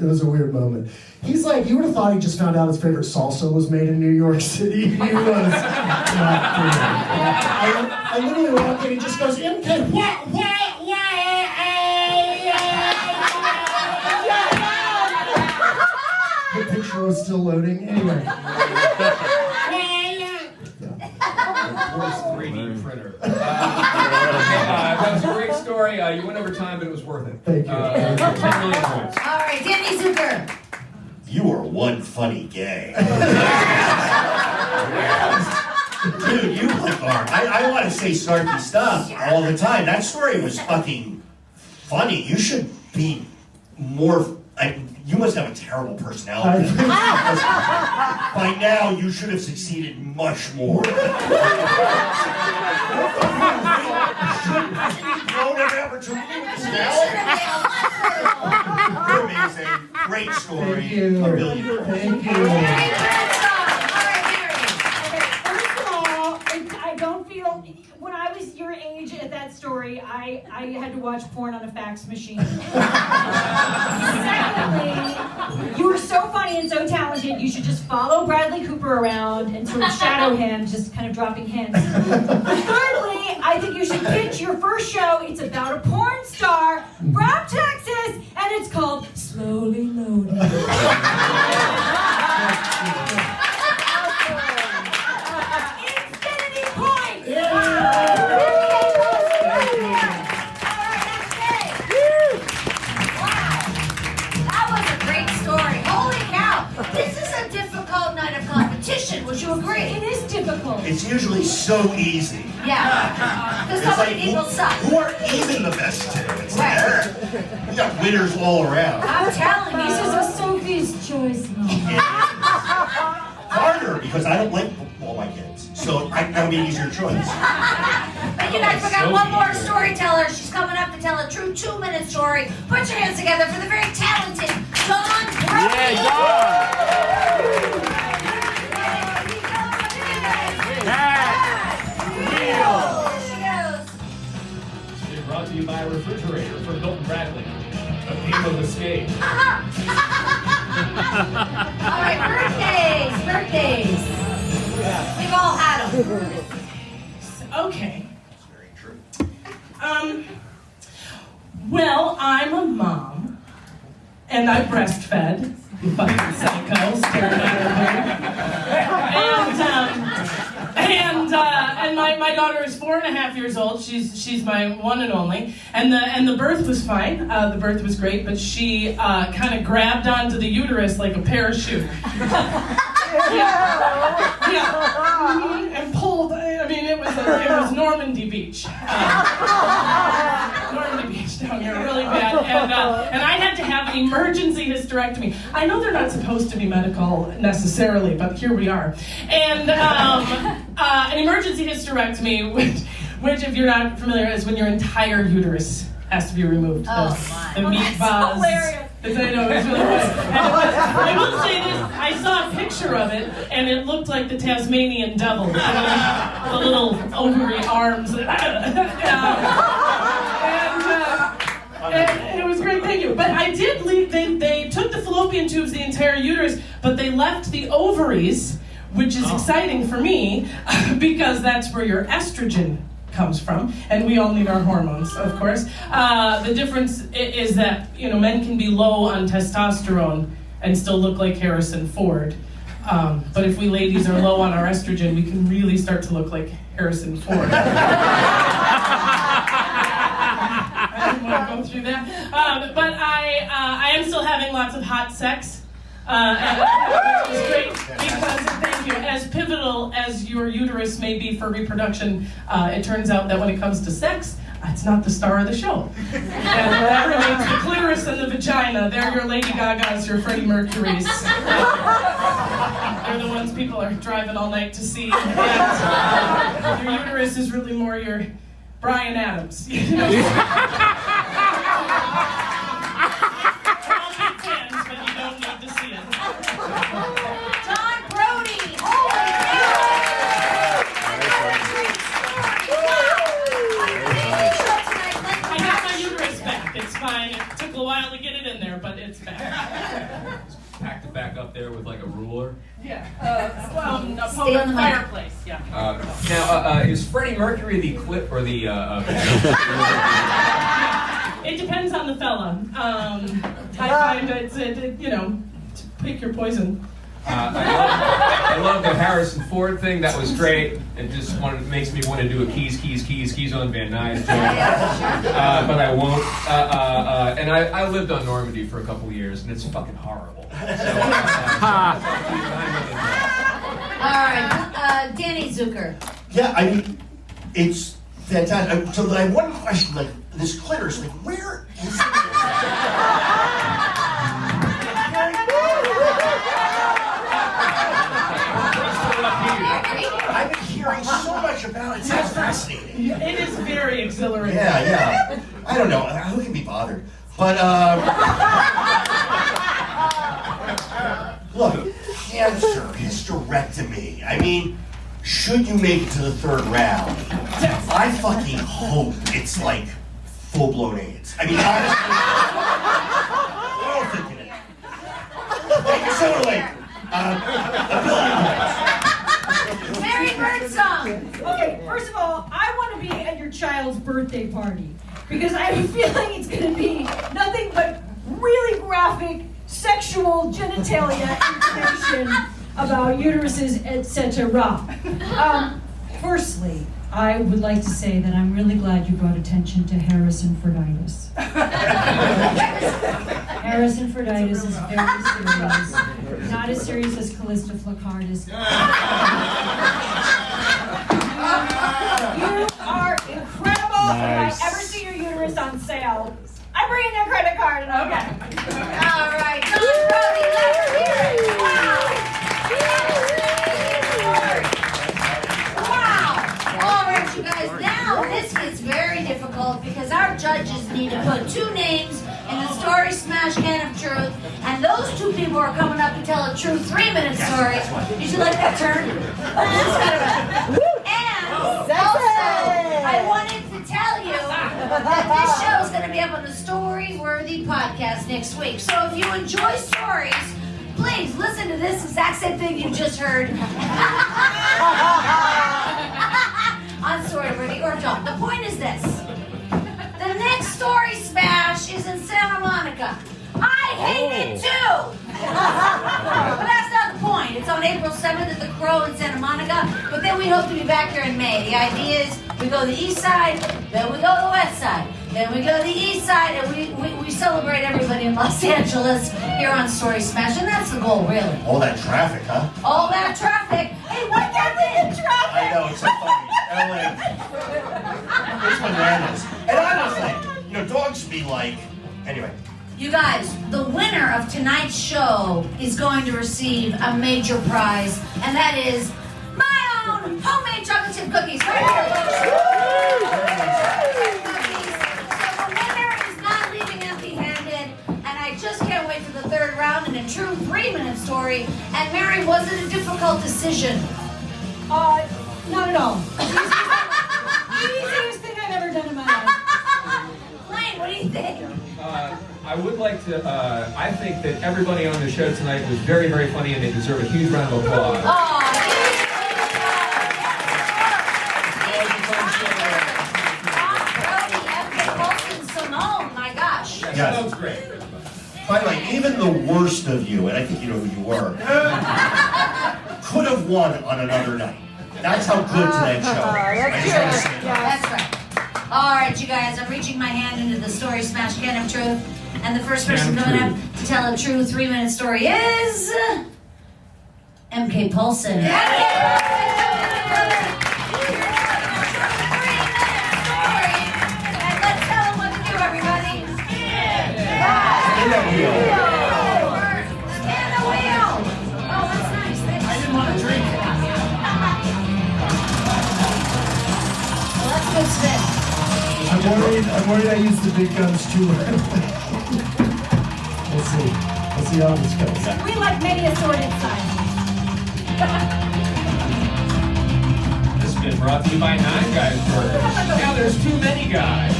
Speaker 12: was a weird moment. He's like, you would have thought he just found out his favorite salsa was made in New York City. He was not kidding. I literally walk in and he just goes, MK, what? The picture was still loading. Anyway.
Speaker 6: Of course, 3D printer. That was a great story. You went over time, but it was worth it.
Speaker 12: Thank you.
Speaker 6: 10 million points.
Speaker 5: All right, Danny Zuker.
Speaker 7: You are one funny gay. Dude, you are. I want to say snarky stuff all the time. That story was fucking funny. You should be more. You must have a terrible personality. By now, you should have succeeded much more. Don't have an opportunity with the You're amazing. Great story.
Speaker 12: Thank you.
Speaker 7: A million.
Speaker 12: Thank you.
Speaker 8: I don't feel, when I was your age at that story, I had to watch porn on a fax machine. Secondly, you were so funny and so talented, you should just follow Bradley Cooper around and sort of shadow him, just kind of dropping hints. Thirdly, I think you should pitch your first show. It's about a porn star from Texas, and it's called Slowly Loading.
Speaker 5: Would you agree?
Speaker 8: It is difficult.
Speaker 7: It's usually so easy.
Speaker 5: Yeah. Because so many people suck.
Speaker 7: Who are even the best two? It's we got winners all around.
Speaker 5: I'm telling you.
Speaker 8: This is a Sophie's Choice moment.
Speaker 7: Harder because I don't like all my kids. So that would be an easier choice.
Speaker 5: But you guys forgot one more storyteller. She's coming up to tell a true 2-minute story. Put your hands together for the very talented Dawn Brody.
Speaker 1: Yeah, Dawn!
Speaker 6: Brought to you by a refrigerator from Milton Bradley. A theme of escape.
Speaker 5: All right, birthdays. We've all had them.
Speaker 10: Okay. That's very true. Well, I'm a mom, and I breastfed. You fucking psycho, staring at her. And my daughter is 4.5 years old. She's my one and only. And the birth was fine. The birth was great, but she kind of grabbed onto the uterus like a parachute. Yeah. And pulled. I mean, it was Normandy Beach. Normandy Beach down here, really bad. And I had to have an emergency hysterectomy. I know they're not supposed to be medical necessarily, but here we are. And an emergency hysterectomy, which if you're not familiar, is when your entire uterus has to be removed. The meat buzz.
Speaker 8: Hilarious.
Speaker 10: I know, it's really funny. I will say this, I saw a picture of it, and it looked like the Tasmanian devil. The little ovary arms. And it was great, thank you. But I did leave, they took the fallopian tubes, the entire uterus, but they left the ovaries, which is exciting for me, because that's where your estrogen comes from, and we all need our hormones, of course. The difference is that, men can be low on testosterone and still look like Harrison Ford. But if we ladies are low on our estrogen, we can really start to look like Harrison Ford. I didn't want to go through that. But I am still having lots of hot sex. Which is great because, thank you, as pivotal as your uterus may be for reproduction, it turns out that when it comes to sex, it's not the star of the show. And that remains the clitoris and the vagina. They're your Lady Gagas, your Freddie Mercurys. They're the ones people are driving all night to see. And your uterus is really more your Bryan Adams.
Speaker 5: Brody!
Speaker 10: I got my uterus back. It's fine. It took a while to get it in there, but it's back.
Speaker 6: Packed it back up there with like a ruler.
Speaker 10: Yeah. The fireplace. Yeah.
Speaker 6: Now, is Freddie Mercury the clip or the?
Speaker 10: It depends on the fella. I find pick your poison.
Speaker 6: I love the Harrison Ford thing. That was great. It just makes me want to do a keys on Van Nuys joint. But I won't. And I lived on Normandy for a couple years, and it's fucking horrible. So,
Speaker 5: All right, Danny Zuker.
Speaker 7: Yeah, I mean, it's fantastic. So I have one question, like, this clitoris, like, where is it? I've been hearing so much about it. It sounds fascinating.
Speaker 10: It is very exhilarating.
Speaker 7: Yeah. I don't know. Who can be bothered? But, look, cancer, hysterectomy. I mean, should you make it to the third round, I fucking hope it's like full-blown AIDS. I mean, honestly, we're all thinking it. Like, so like, a billion points.
Speaker 5: Mary Birdsong.
Speaker 8: Okay, first of all, I want to be at your child's birthday party because I have a feeling it's going to be nothing but really graphic sexual genitalia information about uteruses, etc. Firstly, I would like to say that I'm really glad you brought attention to Harrison Forditis. Harrison Forditis is very serious. Not as serious as Callista Flockhart. You are incredible.
Speaker 1: Nice.
Speaker 8: If I ever see your uterus on sale, I'm bringing a credit card. And
Speaker 5: All right, Brody, let's hear it. Wow. All right, you guys. Now this gets very difficult because our judges need to put two names in the Story Smash Can of Truth, and those two people are coming up to tell a true 3-minute story. Did you like that turn? And also, I wanted to tell you that this show is going to be up on the Story Worthy podcast next week. So if you enjoy stories, please listen to this exact same thing you just heard on Story Worthy or don't. The point is this. The next Story Smash is in Santa Monica. I hate it too! But that's not the point. It's on April 7th at the Crow in Santa Monica, but then we hope to be back here in May. The idea is we go to the east side, then we go to the west side, then we go to the east side, and we celebrate everybody in Los Angeles here on Story Smash, and that's the goal, really.
Speaker 7: All that traffic, huh?
Speaker 5: All that traffic. Hey, what got me in traffic?
Speaker 7: I know, it's so funny. LA. It's bananas. And honestly, dogs be like, anyway.
Speaker 5: You guys, the winner of tonight's show is going to receive a major prize, and that is my own homemade chocolate chip cookies. Right here. So the winner is not leaving empty-handed, and I just can't wait for the third round in a true 3-minute story. And Mary, was it a difficult decision?
Speaker 8: Not at all. Easiest thing I've ever done in my life.
Speaker 5: Blaine, what do you think?
Speaker 6: I would like to, I think that everybody on the show tonight was very, very funny and they deserve a huge round of applause.
Speaker 5: Brody, Paulsen, Simone, my gosh.
Speaker 6: Yeah,
Speaker 7: Yes.
Speaker 6: Simone's great.
Speaker 7: By the way, even the worst of you, and I think you know who you were, could have won on another night. That's how good tonight's show is. I just want to say that.
Speaker 5: That's right. All right, you guys, I'm reaching my hand into the Story Smash Can of Truth. And the first person coming up to tell a true 3-minute story is MK Paulsen. And let's tell him what to do, everybody. Spin the wheel. Oh, that's nice. I didn't want to drink. Well, that's a good spin.
Speaker 12: I'm worried I used the big guns too early. We'll see how this goes.
Speaker 8: We like many assorted sizes.
Speaker 6: This has been brought to you by 9 Guys Burgers. Now there's too many guys.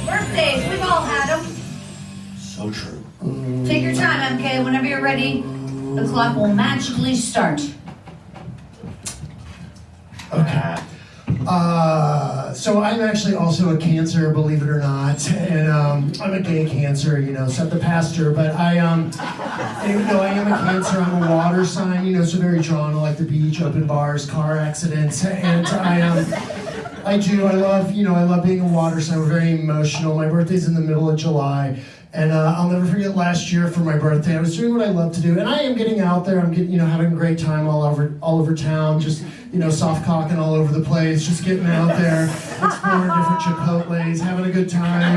Speaker 5: Birthdays, we've all had them.
Speaker 7: So true.
Speaker 5: Take your time, MK. Whenever you're ready, the clock will magically start.
Speaker 12: Okay. So I'm actually also a Cancer, believe it or not, and I'm a gay Cancer, said the pastor. But even though I am a Cancer, I'm a water sign, so very drawn to like the beach, open bars, car accidents, and I love being a water sign. We're very emotional. My birthday's in the middle of July. And I'll never forget last year for my birthday, I was doing what I love to do, and I am getting out there. I'm getting, having a great time all over town, just soft cocking all over the place, just getting out there, exploring different Chipotles, having a good time,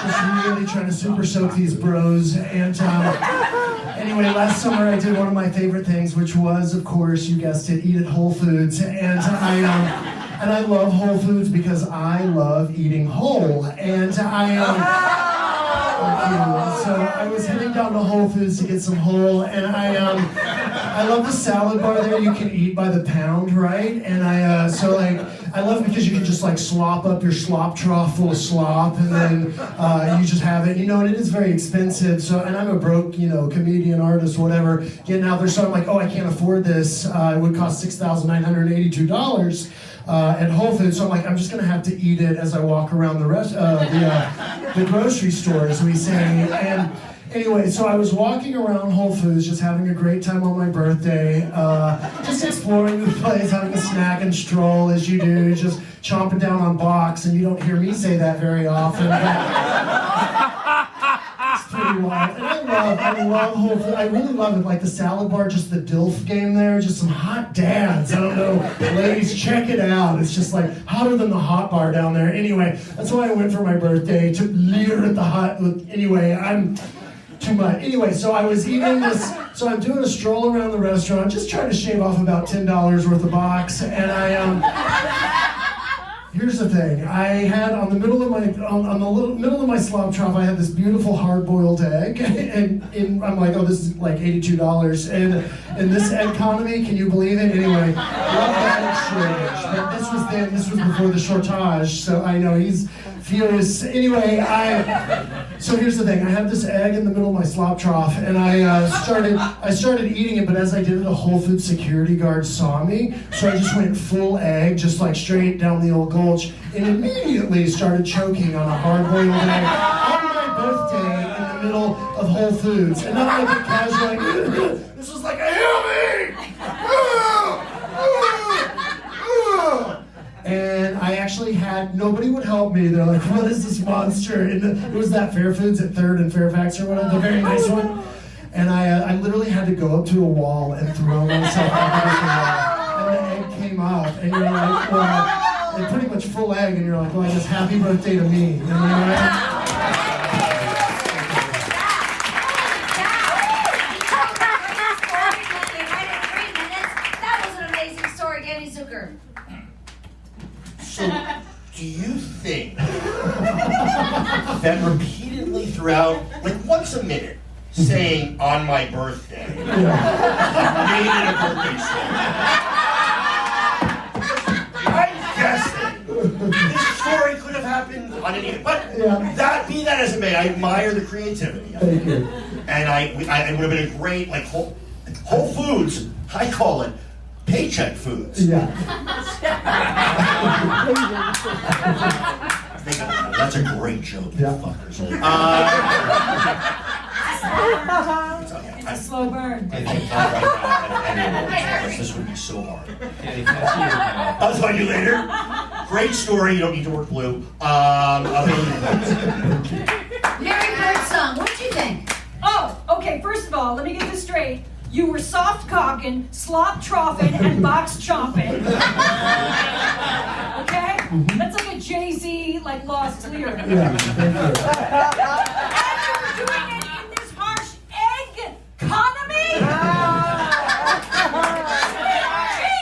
Speaker 12: just really trying to super soak these bros. And anyway, last summer I did one of my favorite things, which was, of course, you guessed it, eat at Whole Foods, and I love Whole Foods because I love eating whole, and so I was heading down to Whole Foods to get some whole, and I love the salad bar there. You can eat by the pound, right? And I love it because you can just like slop up your slop trough full of slop, and then you just have it, and it is very expensive. So, and I'm a broke, comedian, artist, whatever, getting out there. So I'm like, oh, I can't afford this. It would cost $6,982. At Whole Foods, so I'm like, I'm just gonna have to eat it as I walk around the grocery store, as we say. And anyway, so I was walking around Whole Foods, just having a great time on my birthday, just exploring the place, having a snack and stroll as you do, just chomping down on box. And you don't hear me say that very often. It's pretty wild. And I love Whole Foods. I really love it. Like the salad bar, just the DILF game there, just some hot dads. I don't know, ladies, check it out. It's just like hotter than the hot bar down there. Anyway, that's why I went for my birthday, to leer at the hot. Anyway, I'm too much. Anyway, so I was eating this. So I'm doing a stroll around the restaurant, just trying to shave off about $10 worth of box, and here's the thing. I had on the middle of my slop trough, I had this beautiful hard-boiled egg, and I'm like, oh, this is like $82. And in this economy, can you believe it? Anyway, love that exchange. But this was before the shortage, so I know he's furious. Anyway, so here's the thing. I had this egg in the middle of my slop trough, and I started eating it, but as I did it, a Whole Foods security guard saw me, so I just went full egg, just like straight down the old gulch, and immediately started choking on a hard-boiled egg on my birthday in the middle of Whole Foods. And not like a casual, like, this was like a help me! And I actually nobody would help me. They're like, what is this monster? And it was that Fair Foods at 3rd and Fairfax or whatever, the very nice one. And I literally had to go up to a wall and throw myself up against the wall. And the egg came up. And you're like, well, like pretty much full egg, and you're like, well, I guess happy birthday to me. You know what I mean?
Speaker 5: Zuker.
Speaker 7: So, do you think that repeatedly throughout, like once a minute, saying on my birthday, made it a birthday story? I'm guessing this story could have happened on any, but that be that as it may, I admire the creativity.
Speaker 12: Thank you.
Speaker 7: And it would have been a great, like Whole Foods, I call it paycheck foods.
Speaker 12: Yeah.
Speaker 7: That's a great joke, you fuckers.
Speaker 8: It's a slow burn.
Speaker 7: I think this would be so hard. I'll tell you later. Great story. You don't need to work blue.
Speaker 5: Mary Birdsong, what'd you think?
Speaker 8: Oh, okay, first of all, let me get this straight. You were soft cocking, slop troughing, and box chomping. Okay? That's like a Jay-Z, like, lost lyric. And you were doing it in this harsh egg economy?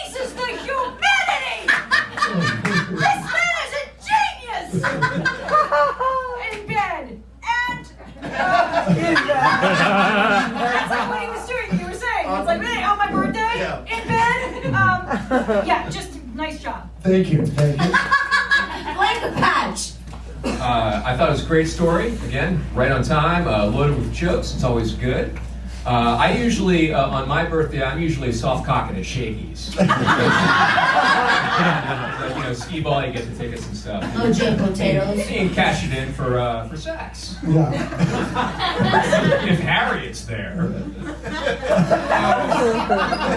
Speaker 8: Jesus, the humanity! This man is a genius! In bed. And... that's like what he was doing. You were saying. It's like, hey, on my birthday? In bed? Yeah, just nice job.
Speaker 12: Thank you. Thank you.
Speaker 5: Blaine Capatch.
Speaker 6: I thought it was a great story. Again, right on time, loaded with jokes. It's always good. I usually, on my birthday, I'm usually soft cocking at Shakey's. You know, skee ball, you get the tickets and stuff.
Speaker 5: Oh, Jay potatoes.
Speaker 6: You can cash it in for sex.
Speaker 12: Yeah.
Speaker 6: If Harriet's there.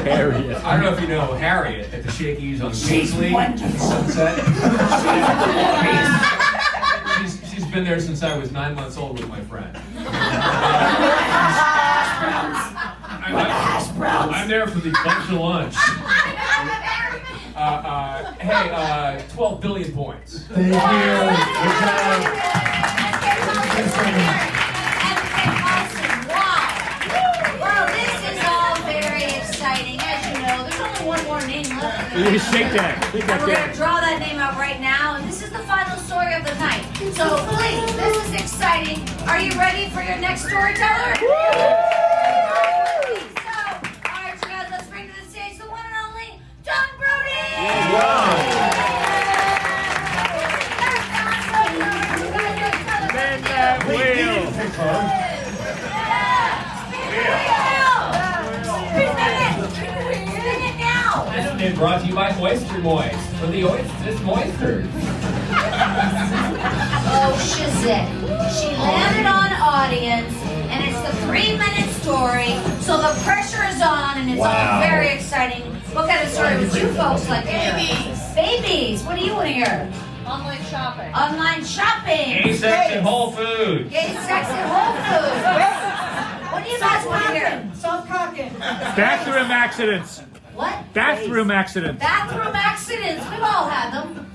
Speaker 1: Harriet.
Speaker 6: I don't know if you know Harriet at the Shakey's on Paisley Sunset. She's been there since I was 9 months old with my friend. I'm there for the bunch of lunch. Hey, 12 billion points.
Speaker 12: Thank you. Good job.
Speaker 5: Well, this is all very exciting. As you know, there's only one more name left.
Speaker 1: You shake that. Shake that
Speaker 5: We're going to draw that name out right now, and this is the final story of the night. So please, this is exciting. Are you ready for your next storyteller? So, all right, you guys, let's bring to the stage the one and only Don Brody.
Speaker 6: This has been brought to you by Oyster Moist. For the oysters, moisters.
Speaker 5: Oh, shizit. She landed on audience, and it's the 3-minute story, so the pressure is on, and it's all very exciting. What kind of story would you folks like to hear? Babies. What do you want to hear?
Speaker 15: Online shopping.
Speaker 5: Online shopping.
Speaker 6: Gay sex at Whole Foods.
Speaker 5: Gay sex at Whole Foods. What do you guys want to hear?
Speaker 8: Soft cocking.
Speaker 1: Bathroom accidents.
Speaker 5: What?
Speaker 1: Bathroom accidents.
Speaker 5: Bathroom accidents. We've all had them.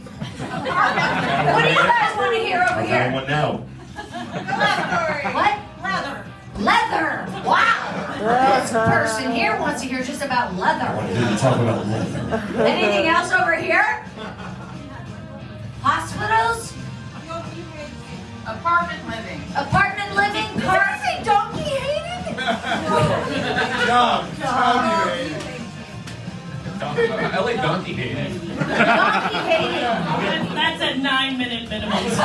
Speaker 5: What do you guys want to hear over here?
Speaker 7: Anyone know?
Speaker 5: What? Leather. Leather. Wow. This person here wants to hear just about leather.
Speaker 7: I want to hear you talk about leather.
Speaker 5: Anything else over here? Hospitals?
Speaker 15: Apartment living.
Speaker 5: Apartment living? Cars?
Speaker 8: Donkey hating?
Speaker 6: I like donkey hating.
Speaker 5: Donkey hating.
Speaker 10: That's a 9-minute minimum story. There's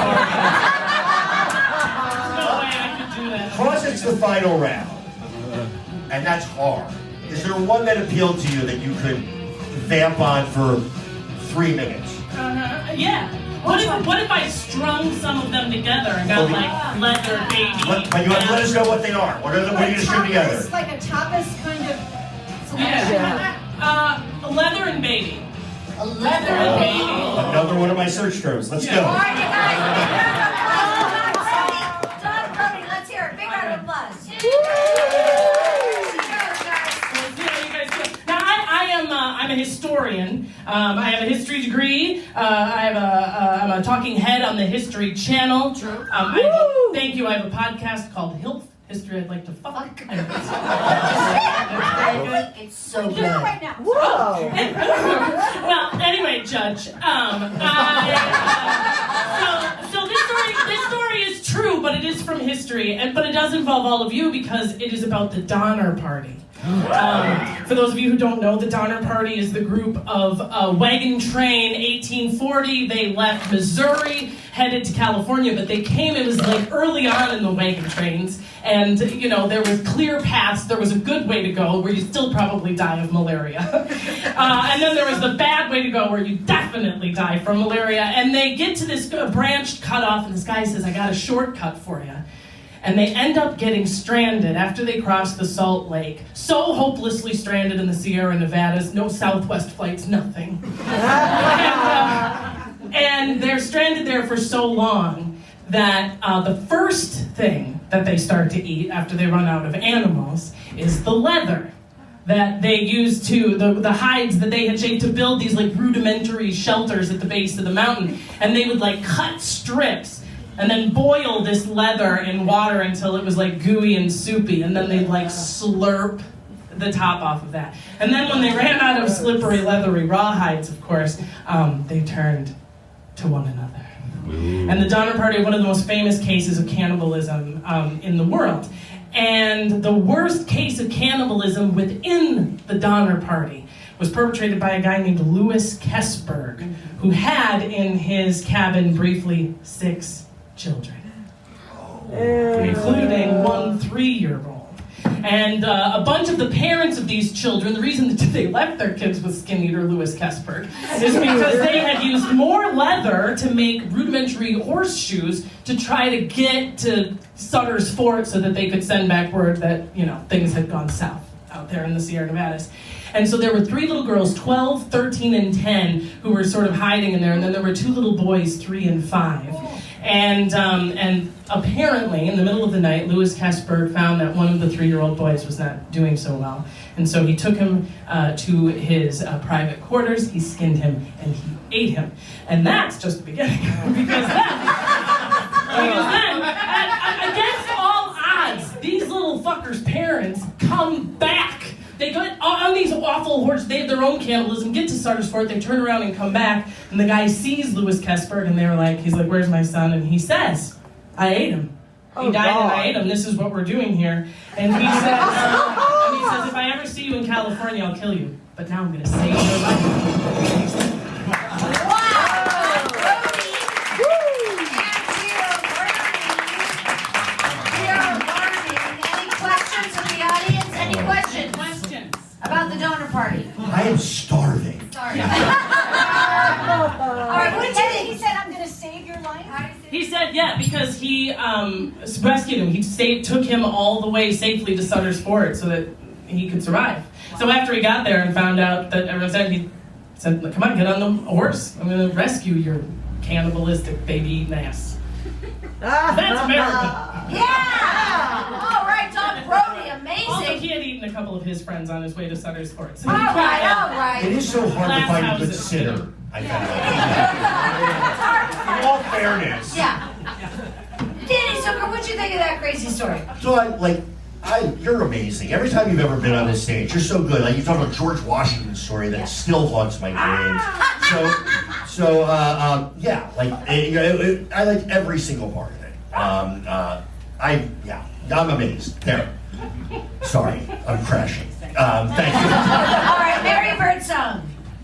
Speaker 10: no way I could do that.
Speaker 7: Because it's the final round, and that's hard. Is there one that appealed to you that you could vamp on for 3 minutes?
Speaker 10: Yeah. What if I strung some of them together and got like leather baby?
Speaker 7: But you have to let us know what they are. What are you going to string together?
Speaker 8: It's like a tapas kind of.
Speaker 10: A leather and baby.
Speaker 5: A leather and baby.
Speaker 7: Another one of my search terms. Let's go.
Speaker 5: All right, you guys. Don Brody, let's hear it. Big round of applause.
Speaker 10: Now I'm a historian, I have a history degree. I'm a talking head on the History Channel.
Speaker 5: True.
Speaker 10: Thank you. I have a podcast called Hilf History I'd Like to Fuck.
Speaker 5: It's so good.
Speaker 8: Right now.
Speaker 13: Whoa.
Speaker 10: Well, anyway, Judge, so this story is true, but it is from history, but it does involve all of you because it is about the Donner Party. For those of you who don't know, the Donner Party is the group of wagon train 1840. They left Missouri, headed to California, but they came, it was like early on in the wagon trains, and you know, there was clear paths, there was a good way to go where you still probably die of malaria. And then there was the bad way to go where you definitely die from malaria, and they get to this branched cutoff, and this guy says, I got a shortcut for you. And they end up getting stranded after they cross the Salt Lake. So hopelessly stranded in the Sierra Nevadas, no Southwest flights, nothing. And they're stranded there for so long that the first thing that they start to eat after they run out of animals is the leather that they used to, the hides that they had shaped to build these like rudimentary shelters at the base of the mountain. And they would like cut strips and then boil this leather in water until it was like gooey and soupy, and then they'd like slurp the top off of that. And then when they ran out of slippery, leathery rawhides, of course, they turned to one another. And the Donner Party are one of the most famous cases of cannibalism in the world. And the worst case of cannibalism within the Donner Party was perpetrated by a guy named Louis Kessberg, who had in his cabin briefly 6 children, including one 3-year-old. And a bunch of the parents of these children, the reason that they left their kids with skin eater Louis Kessberg is because they had used more leather to make rudimentary horseshoes to try to get to Sutter's Fort so that they could send back word that, you know, things had gone south out there in the Sierra Nevadas. And so there were 3 little girls, 12, 13, and 10, who were sort of hiding in there, and then there were 2 little boys, 3 and 5. And apparently, in the middle of the night, Louis Kessberg found that one of the 3-year-old boys was not doing so well. And so he took him to his private quarters, he skinned him, and he ate him. And that's just the beginning. because then, against all odds, these little fuckers' parents come back. They got on these awful horses, they have their own cannibalism, get to Sutter's Fort, they turn around and come back, and the guy sees Louis Kessberg, and he's like, where's my son? And he says, I ate him. He died and I ate him, this is what we're doing here. And he says, if I ever see you in California, I'll kill you. But now I'm gonna save your life.
Speaker 5: About the Donner Party.
Speaker 7: I am starving.
Speaker 5: Sorry. All right, what did you think?
Speaker 8: He said, I'm going to save your life?
Speaker 10: He said, yeah, because he rescued him. He took him all the way safely to Sutter's Fort so that he could survive. So after he got there and found out that everyone said, he said, come on, get on the horse. I'm going to rescue your cannibalistic baby-eating ass. That's America.
Speaker 5: Yeah! All right, Don Brody, amazing.
Speaker 10: Also, he had eaten a couple of his friends on his way to Sutter's Fort. So
Speaker 5: all right.
Speaker 7: It is so hard to find a good sitter. I found. In all fairness.
Speaker 5: Yeah. Danny Zuker, what'd you think of that crazy story?
Speaker 7: So you're amazing. Every time you've ever been on this stage, you're so good. Like you talked about George Washington's story that still haunts my dreams. I like every single part of it. I'm amazed. There. Sorry, I'm crashing. Thank you.
Speaker 5: All right, Mary Birdsong.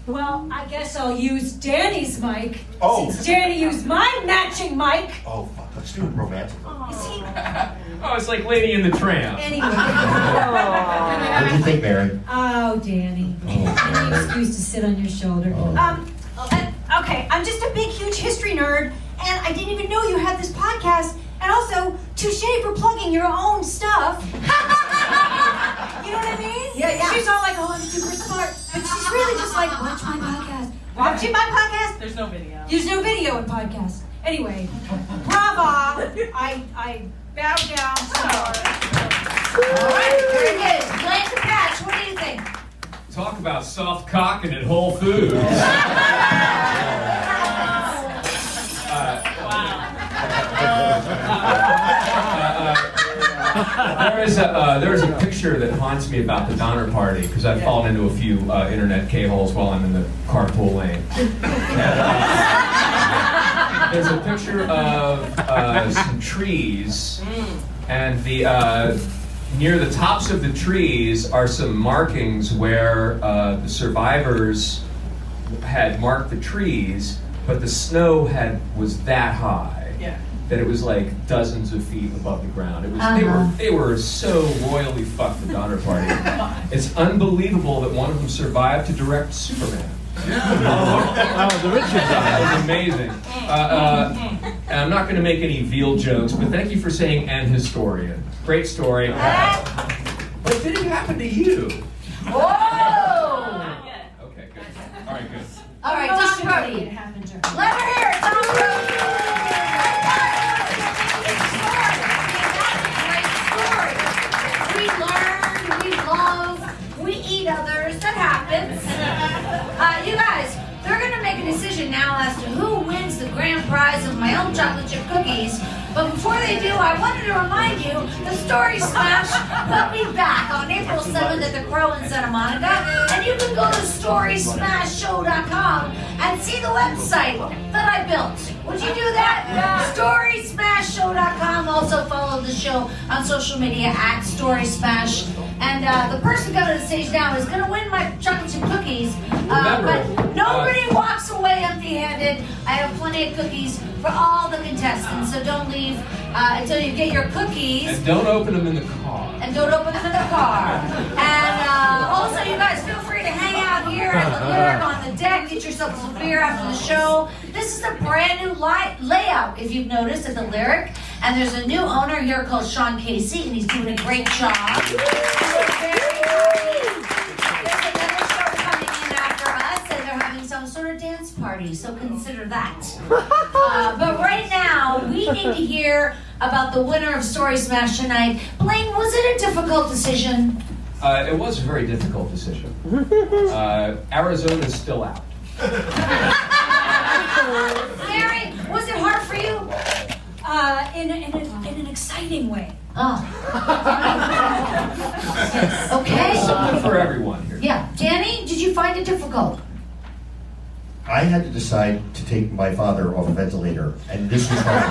Speaker 8: Well, I guess I'll use Danny's mic.
Speaker 7: Oh.
Speaker 8: Since Danny used my matching mic.
Speaker 7: Oh, fuck. Let's do it romantic.
Speaker 6: Oh, it's like Lady in the Tramp.
Speaker 8: Anyway.
Speaker 7: What do you think, Mary?
Speaker 8: Oh, Danny. Any excuse to sit on your shoulder. Okay, I'm just a big, huge history nerd, and I didn't even know you had this podcast. And also, touche for plugging your own stuff. You know what I mean?
Speaker 5: Yeah.
Speaker 8: She's all like, oh, I'm super smart. But she's really just like, watch my podcast. Watching my podcast?
Speaker 10: There's no video.
Speaker 8: There's no video in podcasts. Anyway, brava. I bow down.
Speaker 5: All right, very good. Blaine Capatch, what do you think?
Speaker 6: Talk about soft cocking at Whole Foods. There is a picture that haunts me about the Donner Party because I've fallen into a few internet K-holes while I'm in the carpool lane. There's a picture of some trees, and near the tops of the trees are some markings where the survivors had marked the trees, but the snow was that high that it was like dozens of feet above the ground. It was they were so royally fucked, the Donner Party. It's unbelievable that one of them survived to direct Superman.
Speaker 1: The Richard
Speaker 6: That was amazing. And I'm not going to make any veal jokes, but thank you for saying "and historian." Great story. But did it happen to you?
Speaker 5: Whoa!
Speaker 6: Okay, good. All right, good.
Speaker 5: All right, Tom Brody. Let her hear it, Tom Brody. We learn, we love, we eat others. That happens. You guys, they're going to make a decision now as to who wins the grand prize of my own chocolate chip cookies. But before they do, I wanted to remind you the Story Smash will be back on April 7th at the Crow in Santa Monica. And you can go to storysmashshow.com and see the website that I built. Would you do that? Storysmashshow.com. Also follow the show on social media at Story Smash. And the person coming to the stage now is going to win my chocolate chip cookies. But nobody walks away empty-handed. I have plenty of cookies for all the contestants, so don't leave until you get your cookies.
Speaker 6: And don't open them in the car.
Speaker 5: And don't open them in the car. And also, you guys feel free to hang out here at the Lyric on the deck. Get yourself some beer after the show. This is a brand new layout, if you've noticed, at the Lyric. And there's a new owner here called Sean Casey, and he's doing a great job. There's another show coming in after us, and they're having some sort of dance party, so consider that. But right now, we need to hear about the winner of Story Smash tonight. Blaine, was it a difficult decision?
Speaker 6: It was a very difficult decision. Arizona's still out.
Speaker 5: Mary, was it hard for you?
Speaker 8: In an exciting way.
Speaker 5: Oh. Okay.
Speaker 6: Something for everyone here.
Speaker 5: Yeah. Danny, did you find it difficult?
Speaker 7: I had to decide to take my father off a ventilator, and this was hard.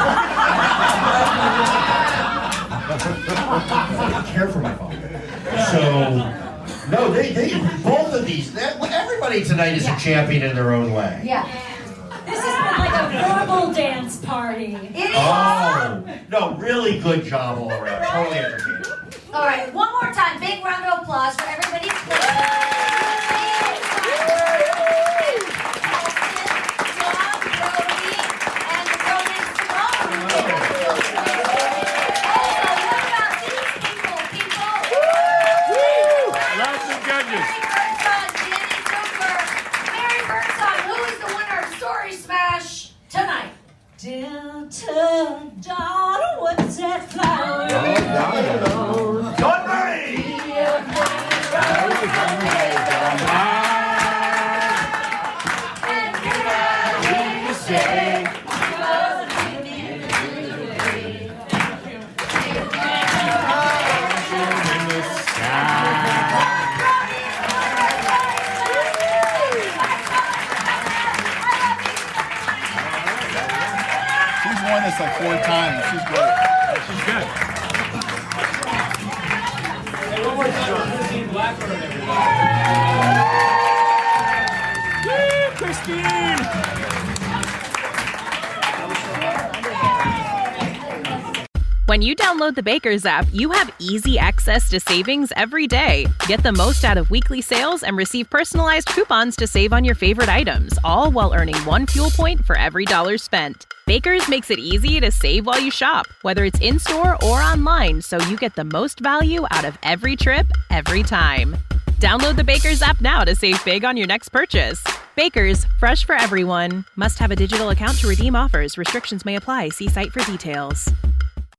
Speaker 7: I didn't care for my father. So, no, they both of these, everybody tonight is a champion in their own way.
Speaker 5: Yeah.
Speaker 8: This has been like a verbal dance party.
Speaker 5: It is.
Speaker 7: Oh, no, really good job all around. Totally entertaining.
Speaker 5: All right, one more time. Big round of applause for everybody.
Speaker 8: Delta Dawn, what's that flower?
Speaker 7: Don't worry!
Speaker 15: Won this like 4 times. She's great.
Speaker 1: She's good.
Speaker 6: Hey, one more time, Christine Blackburn, everybody.
Speaker 1: Woo, Christine!
Speaker 16: When you download the Baker's app, you have easy access to savings every day. Get the most out of weekly sales and receive personalized coupons to save on your favorite items, all while earning 1 fuel point for every $1 spent. Baker's makes it easy to save while you shop, whether it's in-store or online, so you get the most value out of every trip, every time. Download the Baker's app now to save big on your next purchase. Baker's, fresh for everyone. Must have a digital account to redeem offers. Restrictions may apply. See site for details.